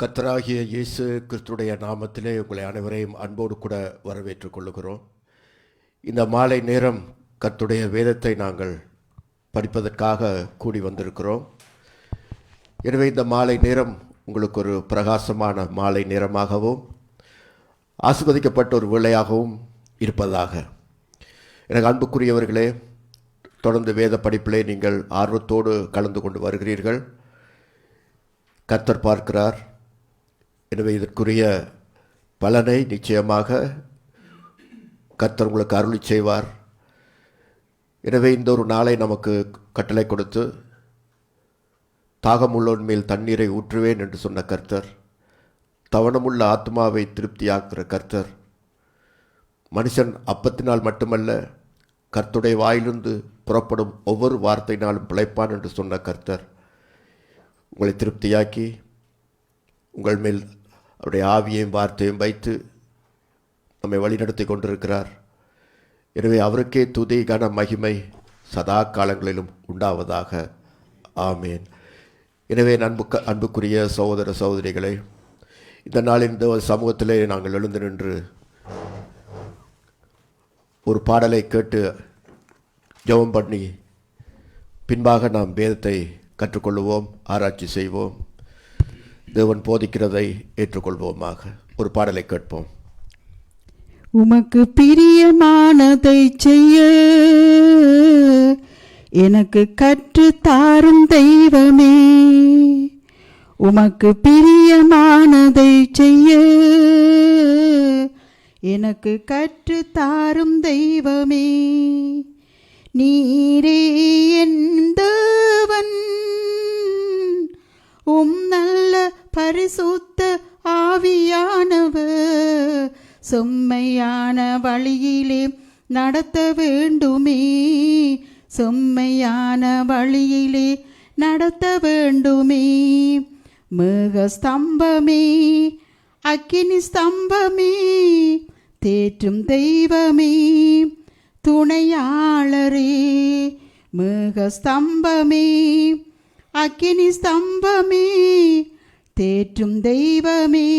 கர்த்தராகிய இயேசு கிறிஸ்துடைய நாமத்திலே உங்களை அனைவரையும் அன்போடு கூட வரவேற்றுக் கொள்ளுகிறோம். இந்த மாலை நேரம் கர்த்தருடைய வேதத்தை நாங்கள் படிப்பதற்காக கூடி வந்திருக்கிறோம். எனவே இந்த மாலை நேரம் உங்களுக்கு ஒரு பிரகாசமான மாலை நேரமாகவும் ஆசீர்வதிக்கப்பட்ட ஒரு வேளையாகவும் இருப்பதாக. எனக்கு அன்புக்குரியவர்களே, தொடர்ந்து வேத படிப்பிலே நீங்கள் ஆர்வத்தோடு கலந்து கொண்டு வருகிறீர்கள். கர்த்தர் பார்க்கிறார். எனவே இதற்குரிய பலனை நிச்சயமாக கர்த்தர் உங்களுக்கு அருளி செய்வார். எனவே இந்த ஒரு நாளை நமக்கு கட்டளை கொடுத்து, தாகமுள்ளவன் மேல் தண்ணீரை ஊற்றுவேன் என்று சொன்ன கர்த்தர், தவணமுள்ள ஆத்மாவை திருப்தியாக்குகிற கர்த்தர், மனுஷன் அப்பத்தினால் மட்டுமல்ல கர்த்தருடைய வாயிலிருந்து புறப்படும் ஒவ்வொரு வார்த்தையினாலும் பிழைப்பான் என்று சொன்ன கர்த்தர் உங்களை திருப்தியாக்கி உங்கள் மேல் அவருடைய ஆவியையும் வார்த்தையும் வைத்து நம்மை வழிநடத்தி கொண்டிருக்கிறார். எனவே அவருக்கே துதி கன மகிமை சதா காலங்களிலும் உண்டாவதாக. ஆமேன். எனவே அன்புக்குரிய சகோதர சகோதரிகளை, இந்த நாளின் இந்த சமூகத்திலே நாங்கள் எழுந்து நின்று ஒரு பாடலை கேட்டு ஜெபம் பண்ணி பின்பாக நாம் வேதத்தை கற்றுக்கொள்வோம், ஆராய்ச்சி செய்வோம், தேவன் போதிக்கிறதை ஏற்றுக்கொள்வோமாக. ஒரு பாடலை கேட்போம். உமக்கு பிரியமானதை செய்ய எனக்கு கற்று தாரும் தெய்வமே, உமக்கு பிரியமானதை செய்ய எனக்கு கற்று தாரும் தெய்வமே, நீரே என் தேவன், நல்ல பரிசுத்த ஆவியானவர் செம்மையான வழியிலே நடத்த வேண்டுமே, செம்மையான வழியிலே நடத்த வேண்டுமே. மேக ஸ்தம்பமே, அக்கினி ஸ்தம்பமே, தேற்றும் தெய்வமே, துணையாளரே, மேக ஸ்தம்பமே, அக்கினி ஸ்தம்பமே, தேற்றும் தெய்வமே,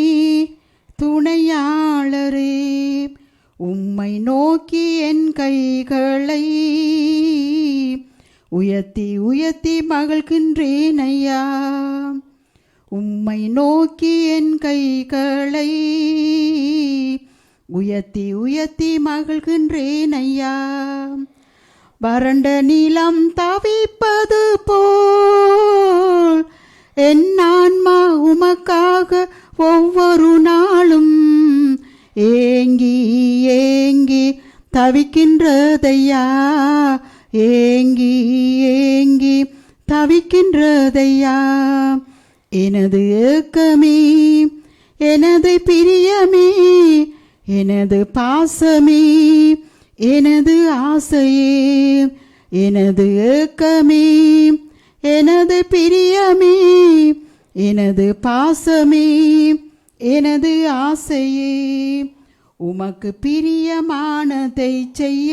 துணையாளரே, உம்மை நோக்கி என் கைகளை உயர்த்தி உயர்த்தி மகிழ்கின்றேன் ஐயா, உம்மை நோக்கி என் கைகளை உயர்த்தி உயர்த்தி மகிழ்கின்றேன் ஐயா. வறண்ட நிலம் தவிப்பது போல் என் ஆன்மா உமக்காக ஒவ்வொரு நாளும் ஏங்கி ஏங்கி தவிக்கின்றதையா, ஏங்கி ஏங்கி தவிக்கின்றதையா. எனது ஏக்கமே, எனது பிரியமே, எனது பாசமே, எனது ஆசையே, எனது ஏக்கமே, எனது பிரியமே, எனது பாசமே, எனது ஆசையே, உமக்கு பிரியமானதை செய்ய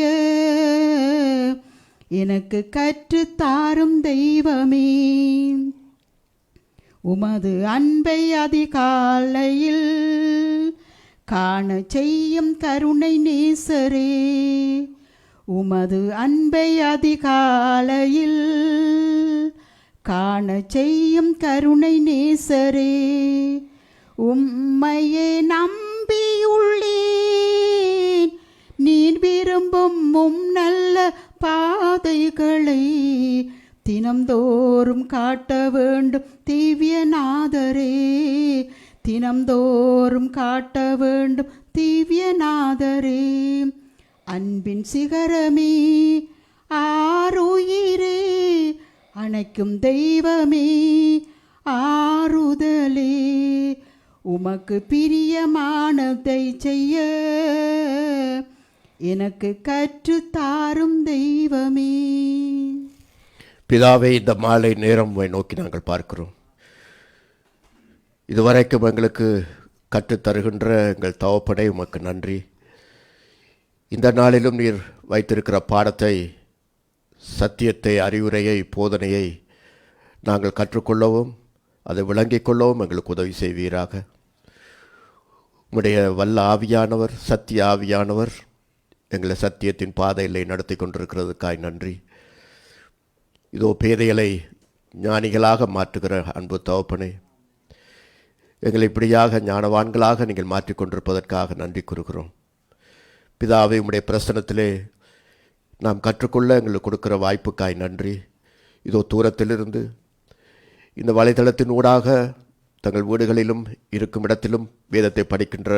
எனக்கு கற்று தாரும் தெய்வமே, உமது அன்பை அதிகாலையில் காண செய்யும் கருணை நேசரே, உமது அன்பை அதிகாலையில் காண செய்யும் கருணை நேசரே, உம்மையே நம்பியுள்ளேன், நீர் விரும்பும் நல்ல பாதைகளை தினம்தோறும் காட்ட வேண்டும் திவ்யநாதரே, தினம்தோறும் காட்ட வேண்டும் திவ்யநாதரே. அன்பின் சிகரமே, ஆருயிரே, அணைக்கும் தெய்வமே, ஆறுதலே, உமக்கு பிரியமானதை செய்ய எனக்கு கற்று தாரும் தெய்வமே. பிதாவே, இந்த மாலை நேரம் நோக்கி நாங்கள் பார்க்கிறோம். இதுவரைக்கும் எங்களுக்கு கற்றுத்தருகின்ற எங்கள் தகப்பனே, உமக்கு நன்றி. இந்த நாளிலும் நீர் வைத்திருக்கிற பாடத்தை, சத்தியத்தை, அறிவுரையை, போதனையை நாங்கள் கற்றுக்கொள்ளவும் அதை விளங்கிக் கொள்ளவும் எங்களுக்கு உதவி செய்வீராக. உம்முடைய வல்ல ஆவியானவர், சத்திய ஆவியானவர் எங்களை சத்தியத்தின் பாதையிலே நடத்தி கொண்டிருக்கிறதுக்காய் நன்றி. இதோ பேதைகளை ஞானிகளாக மாற்றுகிற அன்பு தகப்பனே, எங்களை இப்படியாக ஞானவான்களாக நீங்கள் மாற்றிக்கொண்டிருப்பதற்காக நன்றி கூறுகிறோம். பிதாவே, உம்முடைய பிரசனத்திலே நாம் கற்றுக்கொள்ள எங்களுக்கு கொடுக்கிற வாய்ப்புக்காய் நன்றி. இதோ தூரத்திலிருந்து இந்த வலைதளத்தின் ஊடாக தங்கள் வீடுகளிலும் இருக்கும் இடத்திலும் வேதத்தை படிக்கின்ற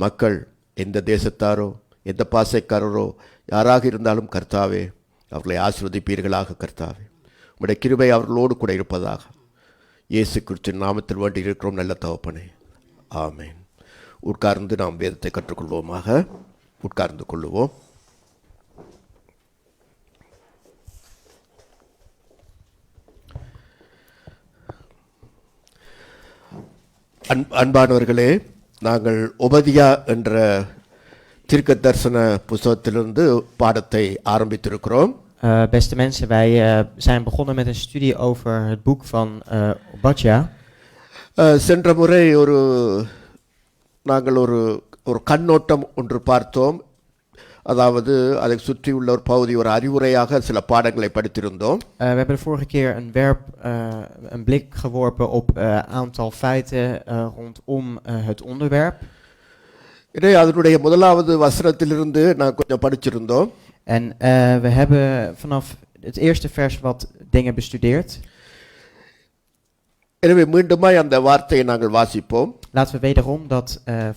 மக்கள் எந்த தேசத்தாரோ எந்த பாசைக்காரரோ யாராக இருந்தாலும் கர்த்தாவே, அவர்களை ஆசீர்வதிப்பீர்களாக கர்த்தாவே. உம்முடைய கிருபை அவர்களோடு கூட இருப்பதாக இயேசு கிறிஸ்துவின் நாமத்தில் வேண்டி இருக்கிறோம் நல்ல தகப்பனே, ஆமேன். உட்கார்ந்து நாம் வேதத்தை கற்றுக்கொள்வோமாக. உட்கார்ந்து கொள்ளுவோம். அன்பானவர்களே, நாங்கள் ஒபதியா என்ற தீர்க்க தரிசன புத்தகத்திலிருந்து பாடத்தை ஆரம்பித்திருக்கிறோம். Beste mensen, wij zijn begonnen met een studie over het boek van Obadja. சென்ற முறை நாங்கள் ஒரு கண்ணோட்டம் ஒன்று பார்த்தோம். அதாவது அதை சுற்றியுள்ள ஒரு பகுதி, ஒரு அறிவுரையாக சில பாடங்களை படித்திருந்தோம். We hebben de vorige keer een blik geworpen op een aantal feiten rondom het onderwerp. அதனுடைய முதலாவது வசனத்திலிருந்து நான் கொஞ்சம் படிச்சிருந்தோம். En we hebben vanaf het eerste vers wat dingen bestudeerd. எனவே மீண்டுமாய் அந்த வார்த்தையை நாங்கள் வாசிப்போம். Laten we wederom dat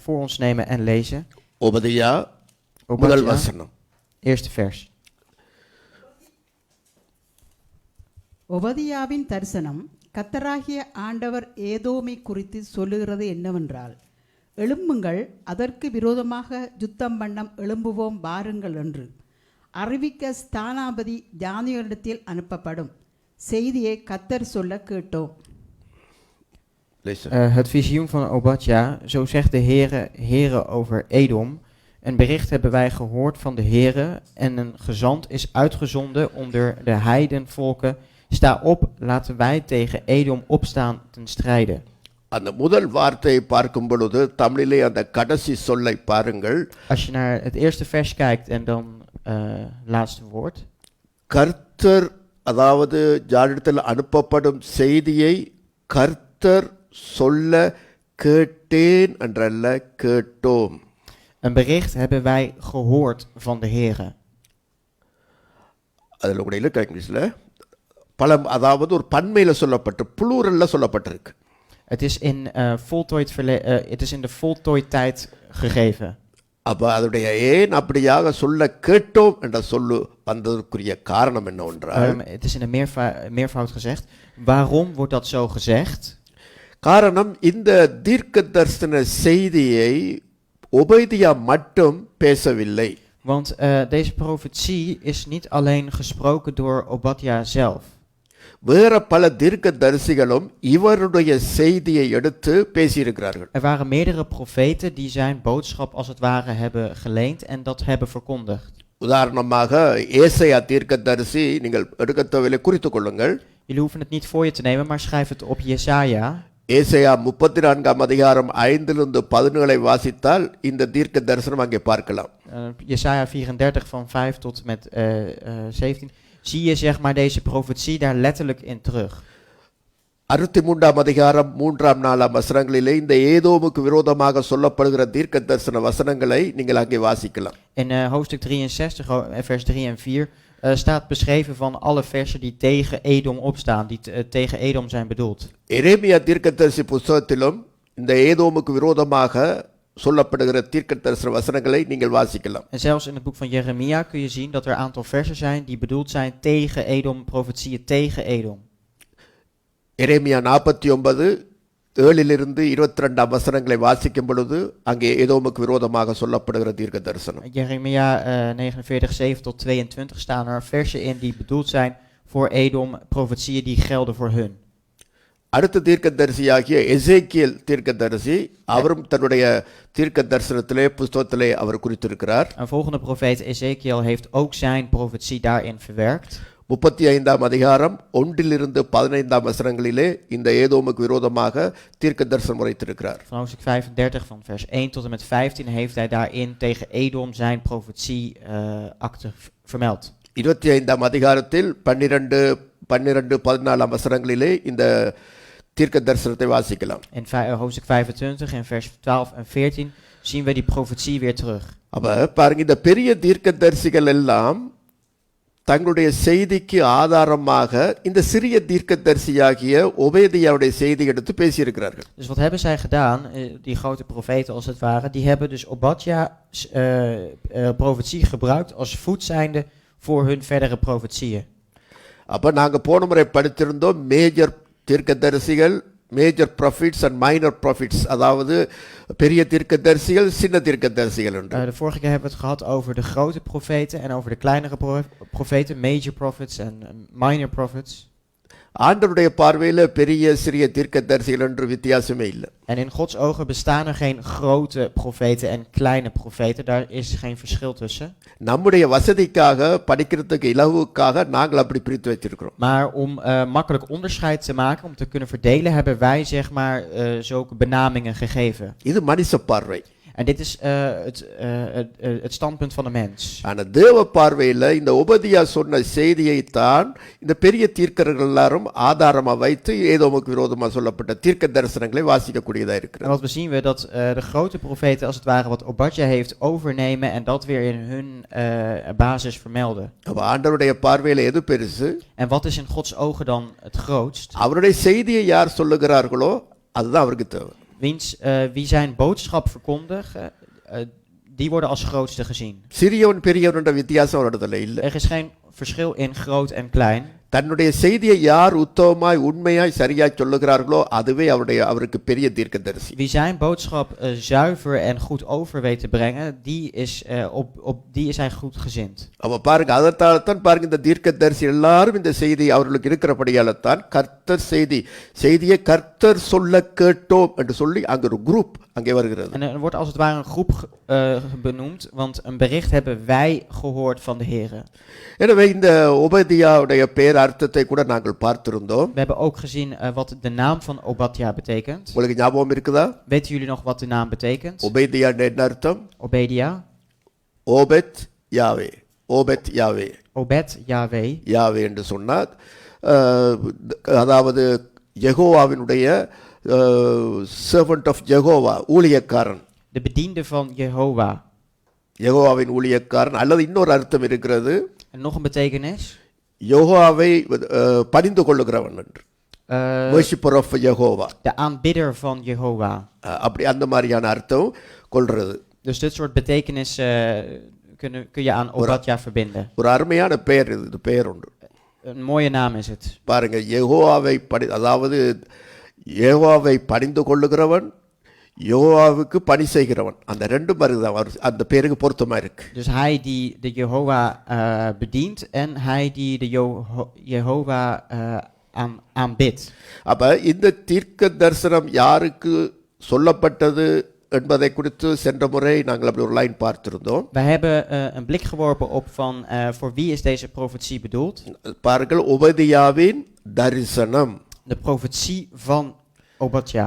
voor ons nemen en lezen. ஒபதியா முதல் வசனம், eerste vers. ஒபதியாவின் தரிசனம். கர்த்தராகிய ஆண்டவர் ஏதோமை குறித்து சொல்லுகிறது என்னவென்றால், எழும்புங்கள், அதற்கு விரோதமாக யுத்தம் பண்ணம் எழும்புவோம் வாருங்கள் என்று அறிவிக்க ஸ்தானாபதி ஜாதிகளிடத்தில் அனுப்பப்படும் செய்தியை கர்த்தர் சொல்ல கேட்டோம். Het visioen van Obadja, zo zegt de Heere over Edom. Een bericht hebben wij gehoord van de Heere en een gezant is uitgezonden onder de heidenvolken. Sta op, laten wij tegen Edom opstaan ten strijde. அந்த முதல் வார்த்தையை பார்க்கும் பொழுது தமிழிலே அந்த கடைசி சொல்லை பாருங்கள். Als je naar het eerste vers kijkt en dan laatste woord. கர்த்தர், அதாவது ஜாதியிடத்தில் அனுப்பப்படும் செய்தியை கர்த்தர் சொல்ல கேட்டேன் என்றல்ல, கேட்டோம். Een bericht hebben wij gehoord van de Heere. அதில் கூட இல்லை இங்கிலீஷில் அதாவது ஒரு பன்மையில் சொல்லப்பட்டு புளூரல்ல சொல்லப்பட்டிருக்கு. Het is in de voltooidtijd gegeven. அப்போ அதோடைய ஏன் அப்படியாக சொல்ல கேட்டோம் என்ற சொல்லு வந்ததற்குரிய காரணம் என்னவென்றால், Het is in de meervoud gezegd. Waarom wordt dat zo gezegd? காரணம், இந்த தீர்க்க தரிசன செய்தியை ஒபதியா மட்டும் பேசவில்லை. Want deze profetie is niet alleen gesproken door Obadja zelf. வேற பல தீர்க்க தரிசிகளும் இவருடைய செய்தியை எடுத்து பேசியிருக்கிறார்கள். Er waren meerdere profeten die zijn boodschap als het ware hebben geleend en dat hebben verkondigd. உதாரணமாக ஏசாயா தீர்க்க தரிசி, நீங்கள் எடுக்க தேவையில்லை, குறித்துக் கொள்ளுங்கள். Jullie hoeven het niet voor je te nemen, maar schrijf het op Jesaja. ஏசாயா 34 அதிகாரம் 5-17 வாசித்தால் இந்த தீர்க்க தரிசனம் அங்கே பார்க்கலாம். Jesaja 34 van 5 tot met 17. Zie je zeg maar deze profetie daar letterlijk in terug. 63 அதிகாரம் 3-4 வசனங்களிலே இந்த ஏதோமுக்கு விரோதமாக சொல்லப்படுகிற தீர்க்க தரிசன வசனங்களை நீங்கள் அங்கே வாசிக்கலாம். In hoofdstuk 63 vers 3 en 4 staat beschreven van alle versen die tegen Edom opstaan, die tegen Edom zijn bedoeld. எரேமியா தீர்க்கதரிசி புத்தகத்திலும் இந்த ஏதோமுக்கு விரோதமாக சொல்லப்படுகிற தீர்க்க தரிசன வசனங்களை நீங்கள் வாசிக்கலாம். En zelfs in het boek van Jeremia kun je zien dat er een aantal versen zijn die bedoeld zijn tegen Edom, profetieën tegen Edom. எரேமியா 49:7-22 வசனங்களை வாசிக்கும் பொழுது அங்கே ஏதோமுக்கு விரோதமாக சொல்லப்படுகிற தீர்க்க தரிசனம். Jeremia 49:7 tot 22 staan er versen in die bedoeld zijn voor Edom, profetieën die gelden voor hun. அடுத்த தீர்க்கதரிசியாகிய எசேக்கியேல் தீர்க்கதரிசி, அவரும் தன்னுடைய தீர்க்க தரிசனத்திலே புத்தகத்திலே அவர் குறித்திருக்கிறார். Een volgende profeet Ezekiel heeft ook zijn profetie daarin verwerkt. 35ஆம் அதிகாரம் 1-15 வசனங்களிலே இந்த ஏதோமுக்கு விரோதமாக தீர்க்க தரிசனம் உரைத்திருக்கிறார். Van hoofdstuk 35 van vers 1 tot en met 15 heeft hij daarin tegen Edom zijn profetieakte vermeld. 25ஆம் அதிகாரத்தில் 12-14 வசனங்களிலே இந்த தீர்க்க தரிசனத்தை வாசிக்கலாம். In hoofdstuk 25 en vers 12 en 14 zien we die profetie weer terug. அப்ப பாருங்க, இந்த பெரிய தீர்க்கதரிசிகள் எல்லாம் தங்களுடைய செய்திக்கு ஆதாரமாக இந்த சிறிய தீர்க்கதரிசியாகிய ஒபேதியாவுடைய செய்தி எடுத்து பேசியிருக்கிறார்கள். Dus wat hebben zij gedaan, die grote profeten als het ware, die hebben dus Obadja's profetie gebruikt als voet zijnde voor hun verdere profetieën. அப்ப நாங்க போன முறை படித்திருந்தோம் மேஜர் தீர்க்கதரிசிகள், major profits and minor profits, அதாவது பெரிய தீர்க்கதரிசிகள் சின்ன தீர்க்கதரிசிகள் என்று. De vorige keer hebben we het gehad over de grote profeten en over de kleinere profeten, major prophets en minor prophets. ஆண்டவருடைய பார்வையில பெரிய சிறிய தீர்க்கதரிசிகள் என்று வித்தியாசமே இல்லை. En in Gods ogen bestaan er geen grote profeten en kleine profeten, daar is geen verschil tussen. நம்முடைய வசதிக்காக படிக்கிறதுக்கு இலவுக்காக நாங்கள் அப்படி பிரித்து வச்சிருக்கிறோம். Maar om makkelijk onderscheid te maken, om te kunnen verdelen, hebben wij zeg maar zulke benamingen gegeven. இது மனுஷ பார்வை. En dit is het standpunt van de mens. ஆனா தேவ பார்வையில இந்த ஒபதியா சொன்ன செய்தியை தான் இந்த பெரிய தீர்க்கர்கள் எல்லாரும் ஆதாரமா வைத்து ஏதோமுக்கு விரோதமா சொல்லப்பட்ட தீர்க்க தரிசனங்களை வாசிக்கக்கூடியதா En இருக்கிறது. wat we zien we dat de grote profeten als het ware wat Obadja heeft overnemen en dat weer in hun basis vermelden. அப்ப ஆண்டவருடைய பார்வையில எது பெருசு? En wat is in Gods ogen dan het grootst? அவருடைய செய்தியை யார் சொல்லுகிறார்களோ அதுதான் அவருக்கு தேவை. Wie zijn boodschap verkondigen, die worden als grootste gezien. சிறியவன் பெரியவன் என்ற வித்தியாசம் அவரிடத்துல இல்லை. Er is geen verschil in groot en klein. தன்னுடைய செய்தியை யார் உத்தமமாய் உண்மையாய் சரியாய் சொல்லுகிறார்களோ அதுவே அவருக்கு பெரிய தீர்க்கதரிசி. Wie zijn boodschap zuiver en goed over weet te brengen, die is hij goed gezind. அப்ப பாருங்க, அதனால்தான் பாருங்க இந்த தீர்க்கதரிசி எல்லாரும் இந்த செய்தி அவர்களுக்கு இருக்கிறபடியால தான் கர்த்தர் செய்தியை கர்த்தர் சொல்ல கேட்டோம் என்று சொல்லி அங்க ஒரு குரூப் அங்கே வருகிறது. En er wordt als het ware een groep benoemd, want een bericht hebben wij gehoord van de Here. எனவே இந்த ஒபதியாவுடைய பேர் அர்த்தத்தை கூட நாங்கள் பார்த்திருந்தோம். We hebben ook gezien wat de naam van Obadja betekent. உங்களுக்கு ஞாபகம் இருக்குதா? Weten jullie nog wat de naam betekent? ஒபேதியா என்ன அர்த்தம்? Obedia. ஓபெத் யாவே. ஓபெத் யாவே. Obed Yahweh. யாவே என்று சொன்னார். அதாவது யெகோவாவினுடைய servant of யெகோவா, ஊழியக்காரன். De bediende van Jehovah. யெகோவாவின் ஊழியக்காரன். அல்லது இன்னொரு அர்த்தம் இருக்கிறது, En nog een betekenis. யெகோவாவை பணிந்து கொள்ளுகிறவன் என்று. worshipper of Jehovah. De aanbidder van Jehovah. அப்படி அந்த மாதிரியான அர்த்தம் கொள்றது. Dus dit soort betekenissen kun je aan Obadja verbinden. ஒரு அருமையான பெயர் இது பெயர் உண்டு. Een mooie naam is het. பாருங்க, யெகோவாவை அதாவது யெகோவாவை பணிந்து கொள்ளுகிறவன், யெகோவாவுக்கு பணி செய்கிறவன், அந்த ரெண்டு மாதிரி அந்த பேருக்கு பொருத்தமா இருக்கு. Dus hij die de Jehovah bedient en hij die de Jehovah aanbidt. அப்ப இந்த தீர்க்க தரிசனம் யாருக்கு சொல்லப்பட்டது என்பதை குறித்து சென்ற முறை நாங்கள் அப்படி ஒரு லைன் பார்த்திருந்தோம். Wij hebben een blik geworpen op van voor wie is deze profetie bedoeld? பாருங்கள், ஒபதியாவின் தரிசனம். De profetie van Obadja.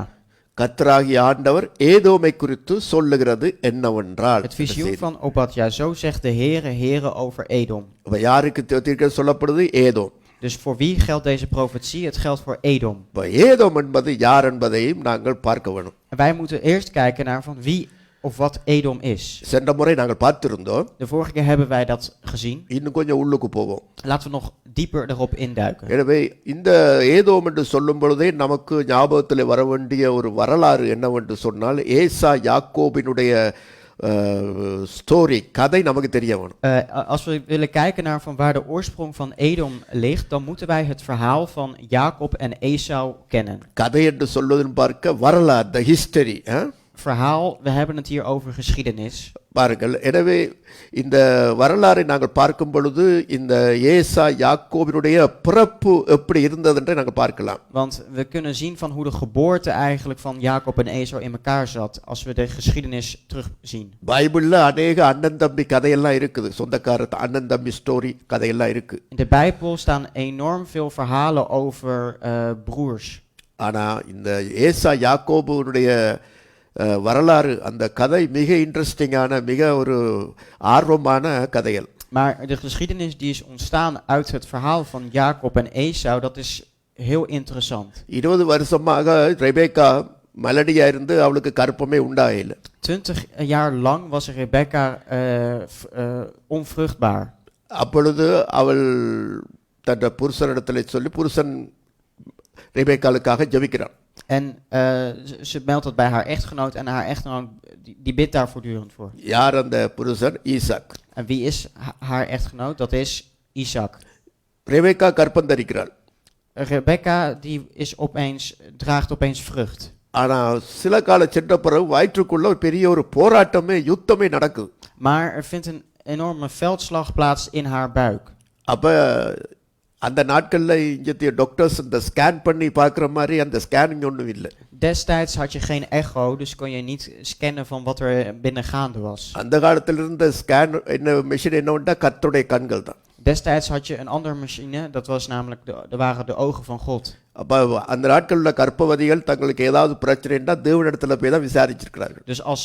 கர்த்தராகிய ஆண்டவர் ஏதோமை குறித்து சொல்லுகிறது என்னவென்றால், Het visioen van Obadja, zo zegt de Heere over Edom. அப்ப யாருக்கு தீர்க்க சொல்லப்படுது? Edom. Dus voor wie geldt deze profetie? Het geldt voor Edom. Edom என்பது யார் என்பதையும் நாங்கள் பார்க்க வேண்டும். En wij moeten eerst kijken naar van wie of wat Edom is. சென்ற முறை நாங்கள் பார்த்திருந்தோம். De vorige keer hebben wij dat gezien. இன்னும் கொஞ்சம் உள்ளுக்கு போவோம். Laten we nog dieper erop induiken. எனவே இந்த ஏதோம் என்று சொல்லும் பொழுதே நமக்கு ஞாபகத்தில் வர வேண்டிய ஒரு வரலாறு என்னவென்று சொன்னால், ஏசா யாக்கோபினுடைய ஸ்டோரி, கதை நமக்கு தெரிய வேணும். Als we willen kijken naar van waar de oorsprong van Edom ligt, dan moeten wij het verhaal van Jacob en Esau kennen. கதை என்று சொல்வதன் பார்க்க வரலாறு, த history. verhaal, we hebben het hier over geschiedenis. பாருங்கள், எனவே இந்த வரலாறை நாங்கள் பார்க்கும் பொழுது இந்த ஏசா யாக்கோபினுடைய பிறப்பு எப்படி இருந்தது என்று நாங்கள் பார்க்கலாம். Want we kunnen zien van hoe de geboorte eigenlijk van Jacob en Esau in elkaar zat, als we de geschiedenis terugzien. பைபிள்ல அநேக அண்ணன் தம்பி கதையெல்லாம் இருக்குது, சொந்தக்கார அண்ணன் தம்பி ஸ்டோரி கதையெல்லாம் இருக்கு. In de Bijbel staan enorm veel verhalen over broers. ஆனா இந்த ஏசா யாக்கோபுடைய வரலாறு, அந்த கதை மிக இன்ட்ரெஸ்டிங்கான, மிக ஒரு ஆர்வமான கதைகள். Maar de geschiedenis die is ontstaan uit het verhaal van Jacob en Esau, dat is heel interessant. 20 வருஷமாக ரெபேக்கா மலடியா இருந்து அவளுக்கு கற்பமே உண்டாயில்லை. 20 jaar lang was Rebecca onvruchtbaar. அப்பொழுது அவள் தன் புருஷனிடத்தில் சொல்லி புருஷன் ரெபேக்காளுக்காக ஜெபிக்கிறான். En ze meldt dat bij haar echtgenoot en haar echtgenoot die bidt daar voortdurend voor. யார் அந்த புருஷன்? Isaac. En wie is haar echtgenoot? Dat is Isaac. Rebecca கற்பம் தரிக்கிறாள். Rebecca die draagt opeens vrucht. ஆனா சில காலம் சென்ற பிறகு வயிற்றுக்குள்ள ஒரு பெரிய ஒரு போராட்டமே, யுத்தமே நடக்குது. Maar er vindt een enorme veldslag plaats in haar buik. அப்ப அந்த நாட்கள்ல இங்கத்திய டாக்டர்ஸ் இந்த ஸ்கேன் பண்ணி பார்க்குற மாதிரி அந்த ஸ்கேனிங் ஒன்றும் இல்லை. Destijds had je geen echo, dus kon je niet scannen van wat er binnen gaande was. அந்த காலத்துல இருந்த ஸ்கேன் என்ன மெஷின் என்னவென்றா கர்த்தருடைய கண்கள் தான். Destijds had je een andere machine, dat was namelijk waren de ogen van God. அப்ப அந்த நாட்களில் உள்ள கர்ப்பவதிகள் தங்களுக்கு ஏதாவது பிரச்சனைன்னா தேவனிடத்துல போய் தான் விசாரிச்சிருக்கிறார்கள். Dus als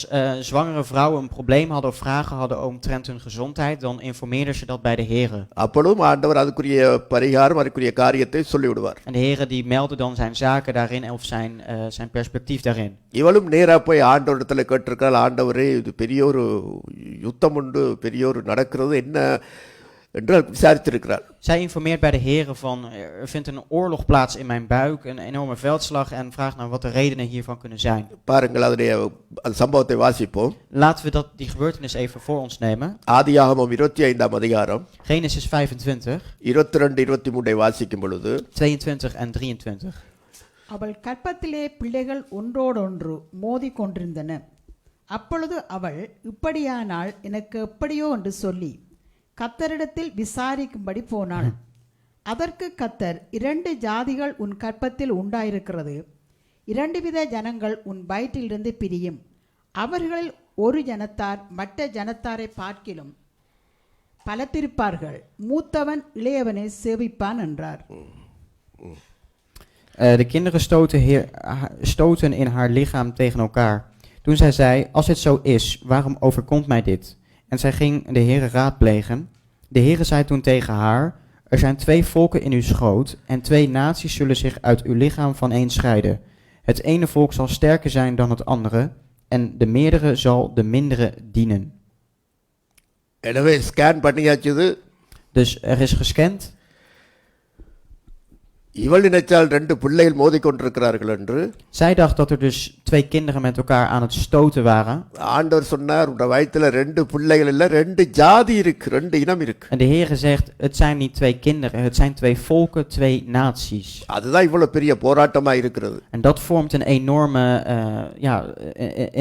zwangere vrouwen een probleem hadden of vragen hadden omtrent hun gezondheid, dan informeerden ze dat bij de Here. அப்பொழுதும் ஆண்டவர் அதுக்குரிய பரிகாரம், அதுக்குரிய காரியத்தை சொல்லிவிடுவார். En de Here die meldde dan zijn zaken daarin of zijn perspectief daarin. இவளும் நேரா போய் ஆண்டவரிடத்துல கேட்டிருக்கிறாள், ஆண்டவரே இது பெரிய ஒரு யுத்தம் உண்டு, பெரிய ஒரு நடக்கிறது என்ன என்று விசாரித்திருக்கிறாள். Zij informeert bij de Here van er vindt een oorlog plaats in mijn buik, een enorme veldslag en vraagt naar wat de redenen hiervan kunnen zijn. பாருங்கள், அதனுடைய சம்பவத்தை வாசிப்போம். Laten we die gebeurtenis even voor ons nemen. ஆதியாகமம் 25ஆம் அதிகாரம் Genesis 25, 22-23 வாசிக்கும் பொழுது 22 en 23. அவள் கற்பத்திலே பிள்ளைகள் ஒன்றோடொன்று மோதி கொண்டிருந்தன. அப்பொழுது அவள், இப்படியானால் எனக்கு எப்படியோ என்று சொல்லி கர்த்தரிடத்தில் விசாரிக்கும்படி போனாள். அதற்கு கர்த்தர், 2 ஜாதிகள் உன் கற்பத்தில் உண்டாயிருக்கிறது, 2 வித ஜனங்கள் உன் வயிற்றிலிருந்து பிரியும், அவர்களில் ஒரு ஜனத்தார் மற்ற ஜனத்தாரை பார்க்கிலும் பலத்திருப்பார்கள், மூத்தவன் இளையவனை சேவிப்பான் என்றார். De kinderen stoten in haar lichaam tegen elkaar. Toen zij zei, als het zo is, waarom overkomt mij dit? En zij ging de Heere raadplegen. De Heere zei toen tegen haar, er zijn 2 volken in uw schoot en 2 naties zullen zich uit uw lichaam vaneen scheiden. Het ene volk zal sterker zijn dan het andere en de meerdere zal de mindere dienen. எனவே scan பண்ணியாச்சுது. Dus er is gescand. இவள் நினைச்சால் 2 பிள்ளைகள் மோதிக்கொண்டிருக்கிறார்கள் என்று. Zij dacht dat er dus 2 kinderen met elkaar aan het stoten waren. ஆண்டவர் சொன்னார், உன் வயித்துல 2 பிள்ளைகள் இல்ல, 2 ஜாதி இருக்கு, 2 இனம் இருக்கு. En de Heere zegt, het zijn niet 2 kinderen, het zijn 2 volken, 2 naties. அதுதான் இவ்வளவு பெரிய போராட்டமா இருக்கிறது. En dat vormt een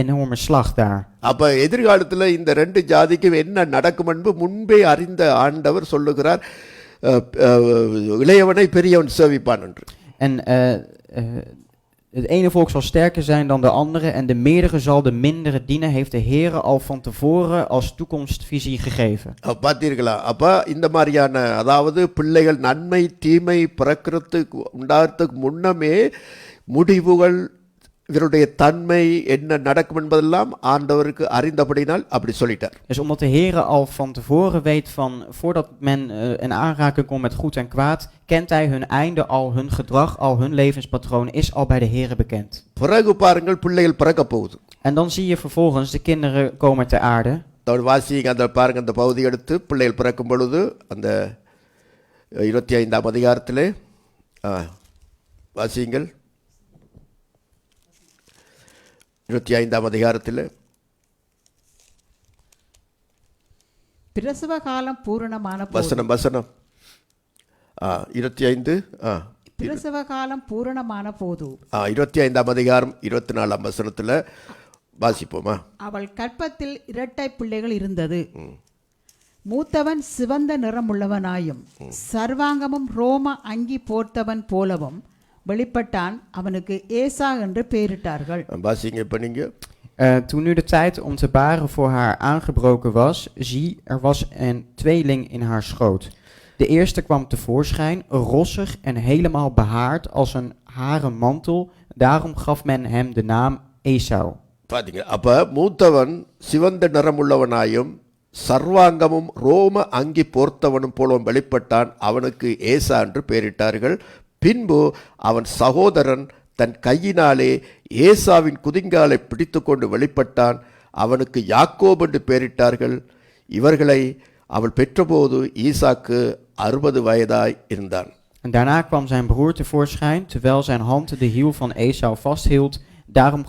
enorme slag daar. அப்ப எதிர்காலத்துல இந்த 2 ஜாதிக்கு என்ன நடக்கும் என்று முன்பே அறிந்த ஆண்டவர் சொல்லுகிறார், இளையவனை பெரியவன் சேவிப்பான் என்று. En het ene volk zal sterker zijn dan de andere en de meerdere zal de mindere dienen, heeft de Heere al van tevoren als toekomstvisie gegeven. பார்த்தீர்களா? அப்ப இந்த மாதிரியான, அதாவது பிள்ளைகள் நன்மை தீமை பிறக்கிறதுக்கு உண்டாகிறதுக்கு முன்னமே முடிவுகள், இவருடைய தன்மை என்ன நடக்கும் என்பதெல்லாம் ஆண்டவருக்கு அறிந்தபடினால் அப்படி சொல்லிட்டார். Dus omdat de Heere al van tevoren weet van, voordat men in aanraking komt met goed en kwaad, kent hij hun einde al, hun gedrag al, hun levenspatroon is al bij de Heere bekend. பிறகு பாருங்கள், பிள்ளைகள் பிறக்க போகுது. En dan zie je vervolgens de kinderen komen ter aarde. வாசிங்க, அந்த பாருங்க, அந்த பகுதி எடுத்து பிள்ளைகள் பிறக்கும் பொழுது அந்த 25ஆம் அதிகாரத்திலே வாசியுங்கள். 25ஆம் அதிகாரத்தில் பிரசவ காலம் பூரணமான வசனம் 25 பிரசவ காலம் பூரணமான போது 25ஆம் அதிகாரம் 24ஆம் வசனத்தில் வாசிப்போமா? அவள் கற்பத்தில் இரட்டை பிள்ளைகள் இருந்தது. மூத்தவன் சிவந்த நிறமுள்ளவனாயும் சர்வாங்கமும் ரோம அங்கி போர்த்தவன் போலவும் வெளிப்பட்டான். அவனுக்கு ஏசா என்று பெயரிட்டார்கள். வாசிங்க இப்ப நீங்க. Toen nu de tijd om te baren voor haar aangebroken was, zie, er was een tweeling in haar schoot. De eerste kwam tevoorschijn, rossig en helemaal behaard als een haren mantel. Daarom gaf men hem de naam Esau. பாத்தீங்க, அப்ப மூத்தவன் சிவந்த நிறமுள்ளவனாயும் சர்வாங்கமும் ரோம அங்கி போர்த்தவனும் போலவும் வெளிப்பட்டான். அவனுக்கு ஏசா என்று பெயரிட்டார்கள். பின்பு அவன் சகோதரன் தன் கையினாலே ஏசாவின் குதிங்காலை பிடித்து கொண்டு வெளிப்பட்டான். அவனுக்கு யாக்கோபு என்று பெயரிட்டார்கள். இவர்களை அவள் பெற்றபோது ஈசாக்கு 60 வயதாய் இருந்தான். En daarna kwam zijn broer tevoorschijn, terwijl zijn hand de hiel van Esau vasthield. Daarom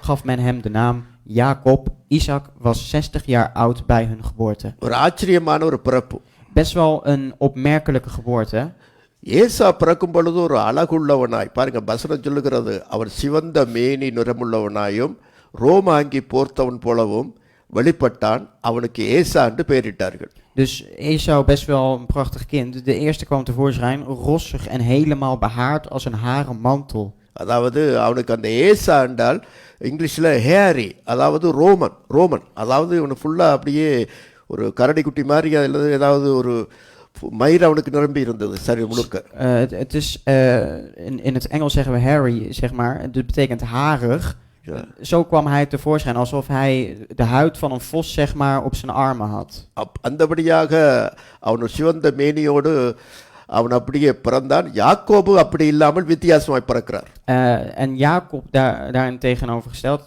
gaf men hem de naam Jacob. Isaac was 60 jaar oud bij hun geboorte. ஒரு ஆச்சரியமான ஒரு பிறப்பு. Best wel een opmerkelijke geboorte. ஏசா பிறக்கும் பொழுது ஒரு அழகுள்ளவனாய், பாருங்க வசனம் சொல்லுகிறது, அவன் சிவந்த மேனி நிறமுள்ளவனாயும் ரோமாங்கி போர்த்தவன் போலவும் வெளிப்பட்டான். அவனுக்கு ஏசா என்று பெயரிட்டார்கள். Dus Esau, best wel een prachtig kind. De eerste kwam tevoorschijn, rossig en helemaal behaard als een haren mantel. அதாவது அவனுக்கு அந்த ஏசா என்றால் இங்கிலீஷில் ஹேரி, அதாவது ரோமன், அதாவது இவனு ஃபுல்லாக அப்படியே ஒரு கரடிக்குட்டி மாதிரி அதில் ஏதாவது ஒரு மயிர் அவனுக்கு நிரம்பி இருந்தது சரி முழுக்க. Het is, in het Engels zeggen we hairy, zeg maar. Dat betekent harig. Ja. Zo kwam hij tevoorschijn, alsof hij de huid van een vos, zeg maar, op zijn armen had. அந்தபடியாக அவன் சிவந்த மேனியோடு அவன் அப்படியே பிறந்தான். யாக்கோபு அப்படி இல்லாமல் வித்தியாசமாய் பிறக்கிறார். En Jacob, daarin tegenovergesteld,